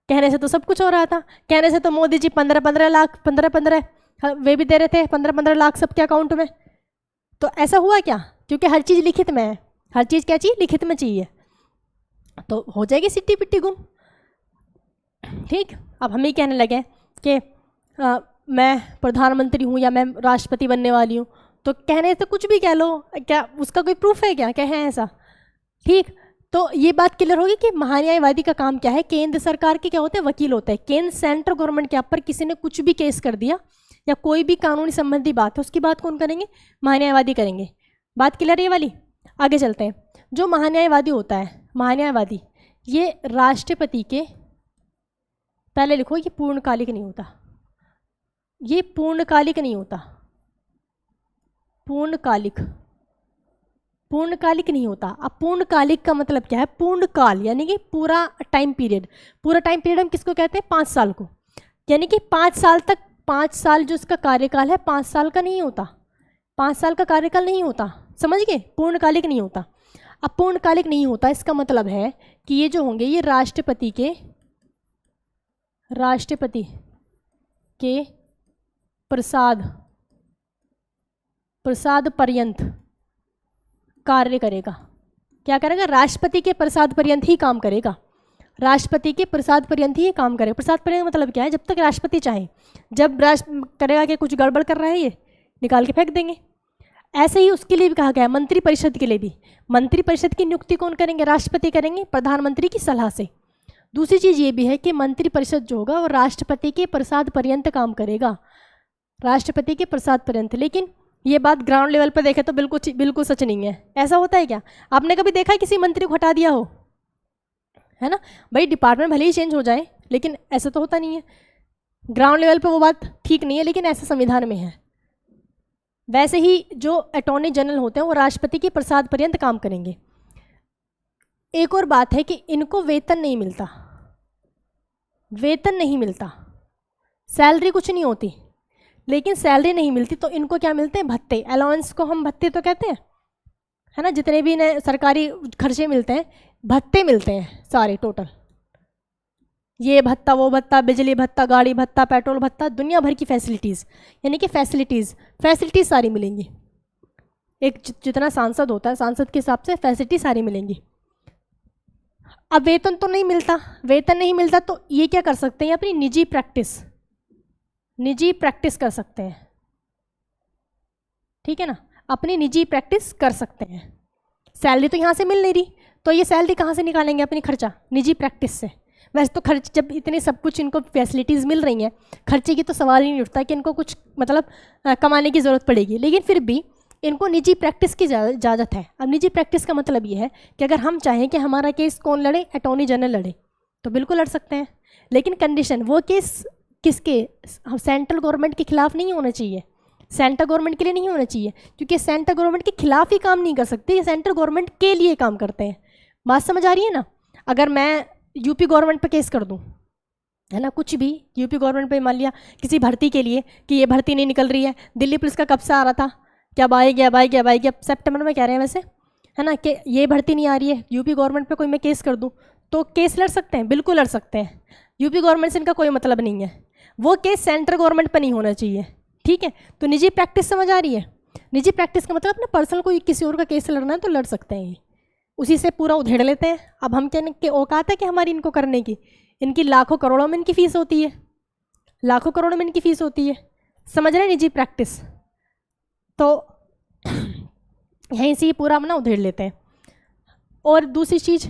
कहने से तो सब कुछ हो रहा था, कहने से तो मोदी जी 15-15 लाख 15-15 वे भी दे रहे थे, 15-15 लाख सबके अकाउंट में। तो ऐसा हुआ क्या, क्योंकि हर चीज़ लिखित में है, हर चीज़ क्या चाहिए, लिखित में चाहिए, तो हो जाएगी सिट्टी पिट्टी गुम, ठीक। अब हम ही कहने लगे कि मैं प्रधानमंत्री हूँ या मैं राष्ट्रपति बनने वाली हूँ, तो कहने से कुछ भी कह लो, क्या उसका कोई प्रूफ है क्या है ऐसा, ठीक। तो ये बात क्लियर होगी कि महान्यायवादी का काम क्या है, केंद्र सरकार के क्या होते हैं, वकील होते हैं। केंद्र, सेंट्रल गवर्नमेंट के ऊपर किसी ने कुछ भी केस कर दिया या कोई भी कानूनी संबंधी बात है, उसकी बात कौन करेंगे, महान्यायवादी करेंगे। बात क्लियर है ये वाली। आगे चलते हैं। जो महान्यायवादी होता है, महान्यायवादी ये राष्ट्रपति के, पहले लिखो ये पूर्णकालिक नहीं होता, ये पूर्णकालिक नहीं होता, पूर्णकालिक, पूर्णकालिक नहीं होता। अब पूर्णकालिक का मतलब क्या है, पूर्णकाल यानी कि पूरा टाइम पीरियड। पूरा टाइम पीरियड हम किसको कहते हैं, 5 साल को, यानी कि 5 साल तक, 5 साल जो इसका कार्यकाल है 5 साल का नहीं होता, 5 साल का कार्यकाल नहीं होता, समझ गए, पूर्णकालिक नहीं होता। अब पूर्णकालिक नहीं होता इसका मतलब है कि ये जो होंगे ये राष्ट्रपति के प्रसाद पर्यंत कार्य करेगा। क्या करेगा, राष्ट्रपति के प्रसाद पर्यंत ही काम करेगा, राष्ट्रपति के प्रसाद पर्यंत ही काम करेगा। प्रसाद पर्यंत मतलब क्या है, जब तक राष्ट्रपति चाहे, जब राष्ट्र करेगा कि कुछ गड़बड़ कर रहा है ये निकाल के फेंक देंगे। ऐसे ही उसके लिए भी कहा गया है, मंत्री परिषद के लिए भी, मंत्री परिषद की नियुक्ति कौन करेंगे, राष्ट्रपति करेंगे प्रधानमंत्री की सलाह से। दूसरी चीज़ ये भी है कि मंत्री परिषद जो होगा वो राष्ट्रपति के प्रसाद पर्यंत काम करेगा, राष्ट्रपति के प्रसाद पर्यंत। लेकिन ये बात ग्राउंड लेवल पर देखें तो बिल्कुल सच नहीं है। ऐसा होता है क्या, आपने कभी देखा है किसी मंत्री को हटा दिया हो, है ना भाई, डिपार्टमेंट भले ही चेंज हो जाए लेकिन ऐसा तो होता नहीं है। ग्राउंड लेवल पे वो बात ठीक नहीं है, लेकिन ऐसा संविधान में है। वैसे ही जो अटॉर्नी जनरल होते हैं वो राष्ट्रपति के प्रसाद पर्यंत काम करेंगे। एक और बात है कि इनको वेतन नहीं मिलता, वेतन नहीं मिलता, सैलरी कुछ नहीं होती, लेकिन सैलरी नहीं मिलती तो इनको क्या मिलते हैं, भत्ते। अलाउंस को हम भत्ते तो कहते हैं, है ना, जितने भी सरकारी खर्चे मिलते हैं भत्ते मिलते हैं सारे टोटल, ये भत्ता, वो भत्ता, बिजली भत्ता, गाड़ी भत्ता, पेट्रोल भत्ता, दुनिया भर की फैसिलिटीज़, यानी कि फैसिलिटीज़ सारी मिलेंगी। एक जितना सांसद होता है, सांसद के हिसाब से फैसिलिटी सारी मिलेंगी। अब वेतन तो नहीं मिलता, वेतन नहीं मिलता तो ये क्या कर सकते हैं, अपनी निजी प्रैक्टिस कर सकते हैं, ठीक है ना, अपनी निजी प्रैक्टिस कर सकते हैं। सैलरी तो यहाँ से मिल नहीं रही, तो ये सैलरी कहाँ से निकालेंगे, अपनी खर्चा निजी प्रैक्टिस से। वैसे तो खर्च, जब इतने सब कुछ इनको फैसिलिटीज़ मिल रही हैं, खर्चे की तो सवाल ही नहीं उठता कि इनको कुछ मतलब कमाने की ज़रूरत पड़ेगी, लेकिन फिर भी इनको निजी प्रैक्टिस की इजाज़त है। अब निजी प्रैक्टिस का मतलब ये है कि अगर हम चाहें कि हमारा केस कौन लड़े, अटॉर्नी जनरल लड़े, तो बिल्कुल लड़ सकते हैं, लेकिन कंडीशन वो केस किसके, सेंट्रल गवर्नमेंट के खिलाफ नहीं होना चाहिए, सेंट्रल गवर्नमेंट के लिए नहीं होना चाहिए, क्योंकि सेंट्रल गवर्नमेंट के खिलाफ ही काम नहीं कर सकते, ये सेंट्रल गवर्नमेंट के लिए काम करते हैं। बात समझ आ रही है ना। अगर मैं यूपी गवर्नमेंट पे केस कर दूं, है ना, कुछ भी यूपी गवर्नमेंट पे, मान लिया किसी भर्ती के लिए कि ये भर्ती नहीं निकल रही है, दिल्ली पुलिस का कब से आ रहा था, क्या आएगी अब सितंबर में कह रहे हैं वैसे, है ना, कि ये भर्ती नहीं आ रही है, यूपी गवर्नमेंट पे कोई मैं केस कर दूं तो केस लड़ सकते हैं, बिल्कुल लड़ सकते हैं। यूपी गवर्नमेंट से इनका कोई मतलब नहीं है, वो केस सेंट्रल गवर्नमेंट पर नहीं होना चाहिए, ठीक है। तो निजी प्रैक्टिस समझ आ रही है। निजी प्रैक्टिस का मतलब अपना पर्सनल कोई किसी और का केस लड़ना है तो लड़ सकते हैं, ये उसी से पूरा उधेड़ लेते हैं। अब हम कहने के औकात है कि हमारी इनको करने की, इनकी लाखों करोड़ों में इनकी फ़ीस होती है, लाखों करोड़ों में इनकी फ़ीस होती है, समझ रहे हैं, निजी प्रैक्टिस। तो यहीं से ही पूरा हम ना उधेड़ लेते हैं। और दूसरी चीज़,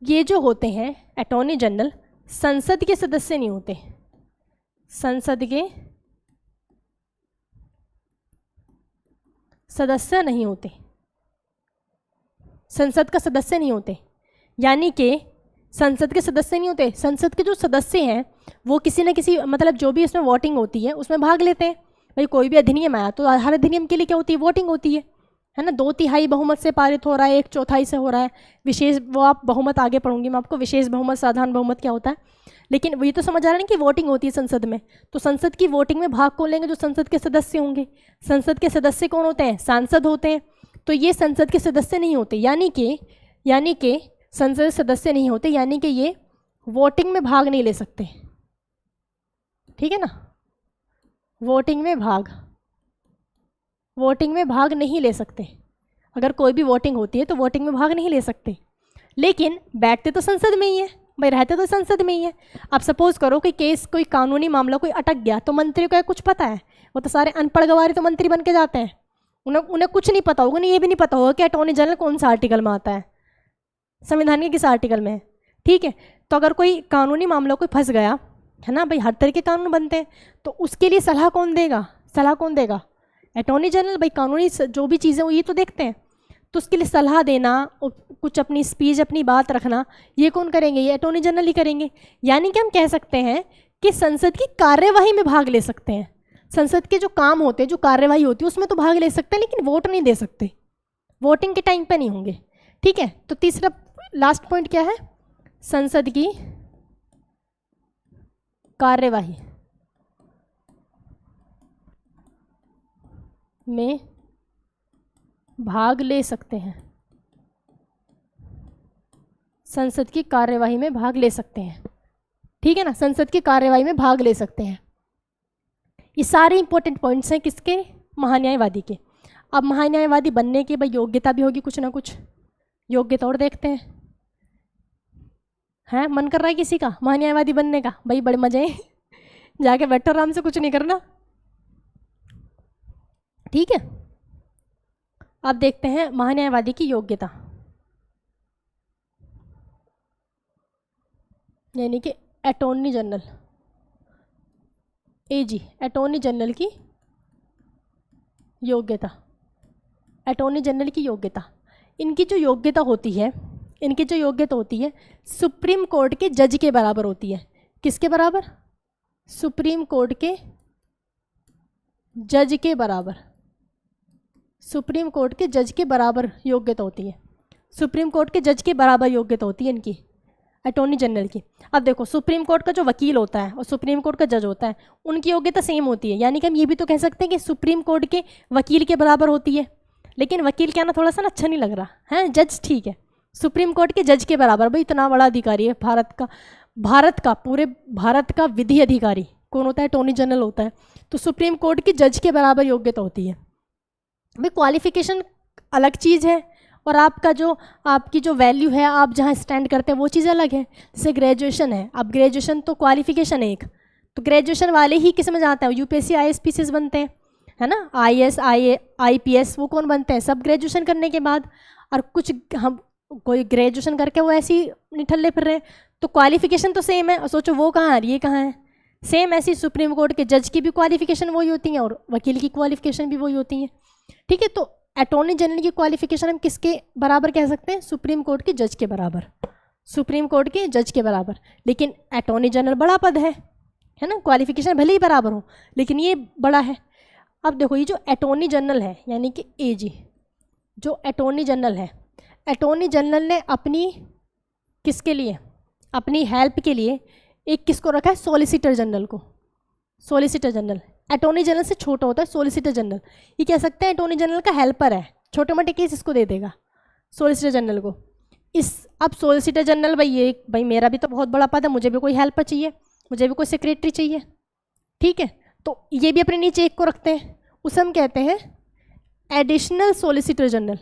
ये जो होते हैं अटॉर्नी जनरल, संसद के सदस्य नहीं होते, संसद के सदस्य नहीं होते, संसद का सदस्य नहीं होते, यानी कि संसद के सदस्य नहीं होते। संसद के जो सदस्य हैं वो किसी न किसी मतलब जो भी इसमें वोटिंग होती है उसमें भाग लेते हैं। भाई कोई भी अधिनियम आया तो हर अधिनियम के लिए क्या होती है, वोटिंग होती है ना। 2/3 बहुमत से पारित हो रहा है, 1/4 से हो रहा है, विशेष, वो आप बहुमत आगे पढ़ूंगी मैं आपको, विशेष बहुमत, साधारण बहुमत क्या होता है, लेकिन वो ये तो समझ आ रहा है कि वोटिंग होती है संसद में। तो संसद की वोटिंग में भाग कौन लेंगे, जो संसद के सदस्य होंगे। संसद के सदस्य कौन होते हैं, सांसद होते हैं। तो ये संसद के सदस्य नहीं होते, यानी कि संसद सदस्य नहीं होते, यानी कि ये वोटिंग में भाग नहीं ले सकते, ठीक है ना। वोटिंग में भाग नहीं ले सकते। अगर कोई भी वोटिंग होती है तो वोटिंग में भाग नहीं ले सकते, लेकिन बैठते तो संसद में ही है भाई, रहते तो संसद में ही है। अब सपोज करो कि केस, कोई कानूनी मामला कोई अटक गया, तो मंत्री को कुछ पता है, वो तो सारे अनपढ़ गवारे तो मंत्री बन के जाते हैं, उन्हें कुछ नहीं पता होगा, ये भी नहीं पता होगा कि अटॉर्नी जनरल कौन सा आर्टिकल में आता है, संविधान के किस आर्टिकल में है, ठीक है। तो अगर कोई कानूनी मामला कोई फंस गया, है ना भाई, हर तरह के कानून बनते हैं, तो उसके लिए सलाह कौन देगा, अटॉर्नी जनरल। भाई कानूनी जो भी चीज़ें वो ये तो देखते हैं, तो उसके लिए सलाह देना, कुछ अपनी स्पीच, अपनी बात रखना, ये कौन करेंगे, ये अटॉर्नी जनरल ही करेंगे। यानी कि हम कह सकते हैं कि संसद की कार्यवाही में भाग ले सकते हैं, संसद के जो काम होते हैं, जो कार्यवाही होती है उसमें तो भाग ले सकते हैं, लेकिन वोट नहीं दे सकते, वोटिंग के टाइम पे नहीं होंगे, ठीक है। तो तीसरा लास्ट पॉइंट क्या है, संसद की कार्यवाही में भाग ले सकते हैं, संसद की कार्यवाही में भाग ले सकते हैं, ठीक है ना, संसद की कार्यवाही में भाग ले सकते हैं। ये सारे इंपॉर्टेंट पॉइंट्स हैं किसके, महान्यायवादी के। अब महान्यायवादी बनने की भाई योग्यता भी होगी, कुछ ना कुछ योग्यता और देखते हैं मन कर रहा है किसी का महान्यायवादी बनने का, भाई बड़े मजे हैं जाके बैठो आराम से, कुछ नहीं करना, ठीक है। अब देखते हैं महान्यायवादी की योग्यता, यानी कि अटॉर्नी जनरल, एजी, अटॉर्नी जनरल की योग्यता, अटॉर्नी जनरल की योग्यता। इनकी जो योग्यता होती है, सुप्रीम कोर्ट के जज के बराबर होती है। किसके बराबर, सुप्रीम कोर्ट के जज के बराबर, सुप्रीम कोर्ट के जज के बराबर योग्यता होती है, सुप्रीम कोर्ट के जज के बराबर योग्यता होती है इनकी, अटॉर्नी जनरल की। अब देखो, सुप्रीम कोर्ट का जो वकील होता है और सुप्रीम कोर्ट का जज होता है, उनकी योग्यता सेम होती है, यानी कि हम ये भी तो कह सकते हैं कि सुप्रीम कोर्ट के वकील के बराबर होती है। लेकिन वकील कहना थोड़ा सा ना अच्छा नहीं लग रहा है, जज ठीक है, सुप्रीम कोर्ट के जज के बराबर। भाई इतना बड़ा अधिकारी है भारत का, भारत का, पूरे भारत का विधि अधिकारी कौन होता है? अटॉर्नी जनरल होता है। तो सुप्रीम कोर्ट की जज के बराबर योग्यता होती है। भाई क्वालिफिकेशन अलग चीज़ है और आपका जो आपकी जो वैल्यू है, आप जहाँ स्टैंड करते हैं वो चीज़ अलग है। जैसे ग्रेजुएशन है, अब ग्रेजुएशन तो क्वालिफिकेशन है एक, तो ग्रेजुएशन वाले ही किस में जाते हैं? यूपीएससी IAS बनते हैं, है ना। IAS IPS वो कौन बनते हैं? सब ग्रेजुएशन करने के बाद। और कुछ हम कोई ग्रेजुएशन करके वो ऐसे ही निठल्ले फिर रहे हैं, तो क्वालिफिकेशन तो सेम है। और सोचो वो कहाँ है, ये कहाँ है? सेम ऐसी सुप्रीम कोर्ट के जज की भी क्वालिफिकेशन वही होती है और वकील की क्वालिफिकेशन भी वही होती है। ठीक है, तो अटॉर्नी जनरल की क्वालिफिकेशन हम किसके बराबर कह सकते हैं? सुप्रीम कोर्ट के जज के बराबर, सुप्रीम कोर्ट के जज के बराबर। लेकिन अटॉर्नी जनरल बड़ा पद है ना, क्वालिफिकेशन भले ही बराबर हो लेकिन ये बड़ा है। अब देखो ये जो अटॉर्नी जनरल है यानी कि AG, जो अटॉर्नी जनरल है, अटॉर्नी जनरल ने अपनी किसके लिए, अपनी हेल्प के लिए एक किसको रखा है? सॉलिसिटर जनरल को। सॉलिसिटर जनरल अटॉर्नी जनरल से छोटा होता है सॉलिसिटर जनरल। ये कह सकते हैं अटॉर्नी जनरल का हेल्पर है, छोटे मोटे केस इसको दे देगा सॉलिसिटर जनरल को। अब सॉलिसिटर जनरल भाई मेरा भी तो बहुत बड़ा पद है, मुझे भी कोई हेल्पर चाहिए, मुझे भी कोई सेक्रेटरी चाहिए। ठीक है, तो ये भी अपने नीचे एक को रखते हैं, उसे हम कहते हैं additional solicitor general.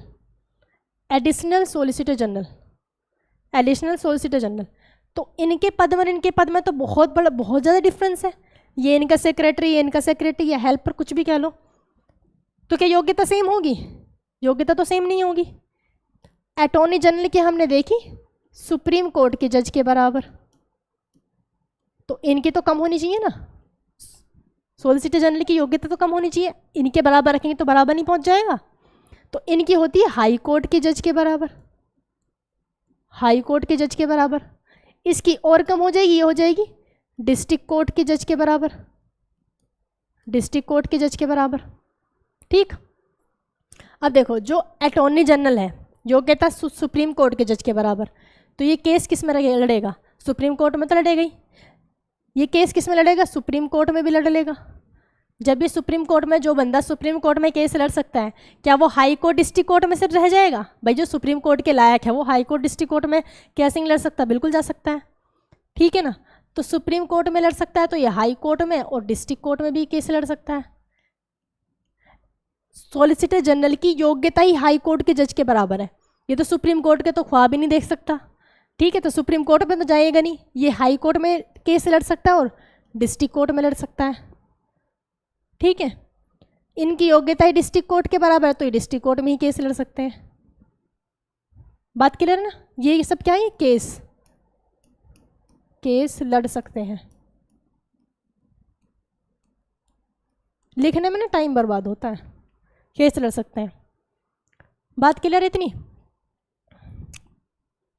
Additional solicitor general, additional solicitor general. तो इनके पद में इनके पद में तो बहुत ज़्यादा डिफरेंस है। ये इनका सेक्रेटरी, ये इनका सेक्रेटरी, या हेल्पर, कुछ भी कह लो। तो क्या योग्यता सेम होगी? योग्यता तो सेम नहीं होगी। अटॉर्नी जनरल की हमने देखी सुप्रीम कोर्ट के जज के बराबर, तो इनकी तो कम होनी चाहिए ना। सॉलिसिटर जनरल की योग्यता तो कम होनी चाहिए, इनके बराबर रखेंगे तो बराबर नहीं पहुंच जाएगा। तो इनकी होती है हाई कोर्ट के जज के बराबर, हाई कोर्ट के जज के बराबर। इसकी और कम हो जाएगी, ये हो जाएगी डिस्ट्रिक्ट कोर्ट के जज के बराबर, डिस्ट्रिक्ट कोर्ट के जज के बराबर। ठीक, अब देखो जो अटॉर्नी जनरल है योग्यता सुप्रीम कोर्ट के जज के बराबर, तो ये केस किस में लड़ेगा? सुप्रीम कोर्ट में तो लड़ेगा ही। ये केस किस में लड़ेगा? सुप्रीम कोर्ट में भी लड़ लेगा। जब ये सुप्रीम कोर्ट में, जो बंदा सुप्रीम कोर्ट में केस लड़ सकता है, क्या वो हाई कोर्ट डिस्ट्रिक्ट कोर्ट में से रह जाएगा? भाई जो सुप्रीम कोर्ट के लायक है वो हाई कोर्ट डिस्ट्रिक्ट कोर्ट में कैसे नहीं लड़ सकता? बिल्कुल जा सकता है। ठीक है ना, तो सुप्रीम कोर्ट में लड़ सकता है, तो ये हाई कोर्ट में और डिस्ट्रिक्ट कोर्ट में भी केस लड़ सकता है। सॉलिसिटर जनरल की योग्यता ही हाई कोर्ट के जज के बराबर है। ये तो सुप्रीम कोर्ट के तो ख्वाब ही नहीं देख सकता। ठीक है, तो सुप्रीम कोर्ट में तो जाएगा नहीं, ये हाई कोर्ट में केस लड़ सकता है और डिस्ट्रिक्ट कोर्ट में लड़ सकता है। ठीक है, इनकी योग्यता ही डिस्ट्रिक्ट कोर्ट के बराबर है, तो ये डिस्ट्रिक्ट कोर्ट में ही केस लड़ सकते हैं। बात क्लियर है ना? ये सब क्या है? केस लड़ सकते हैं। लिखने में ना टाइम बर्बाद होता है, केस लड़ सकते हैं। बात क्लियर है इतनी?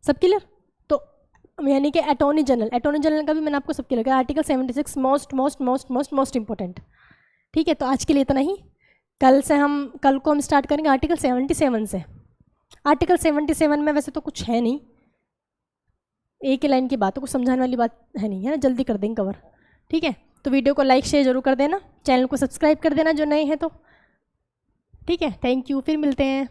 सब क्लियर? तो यानी कि अटॉर्नी जनरल का भी मैंने आपको सब क्लियर किया। Article 76 most important. ठीक है, तो आज के लिए इतना ही। कल को हम स्टार्ट करेंगे आर्टिकल 77 से। आर्टिकल 77 में वैसे तो कुछ है नहीं, एक ही लाइन की बात है, कुछ समझाने वाली बात है नहीं, है ना, जल्दी कर देंगे कवर। ठीक है, तो वीडियो को लाइक शेयर जरूर कर देना, चैनल को सब्सक्राइब कर देना जो नए हैं तो। ठीक है, थैंक यू, फिर मिलते हैं।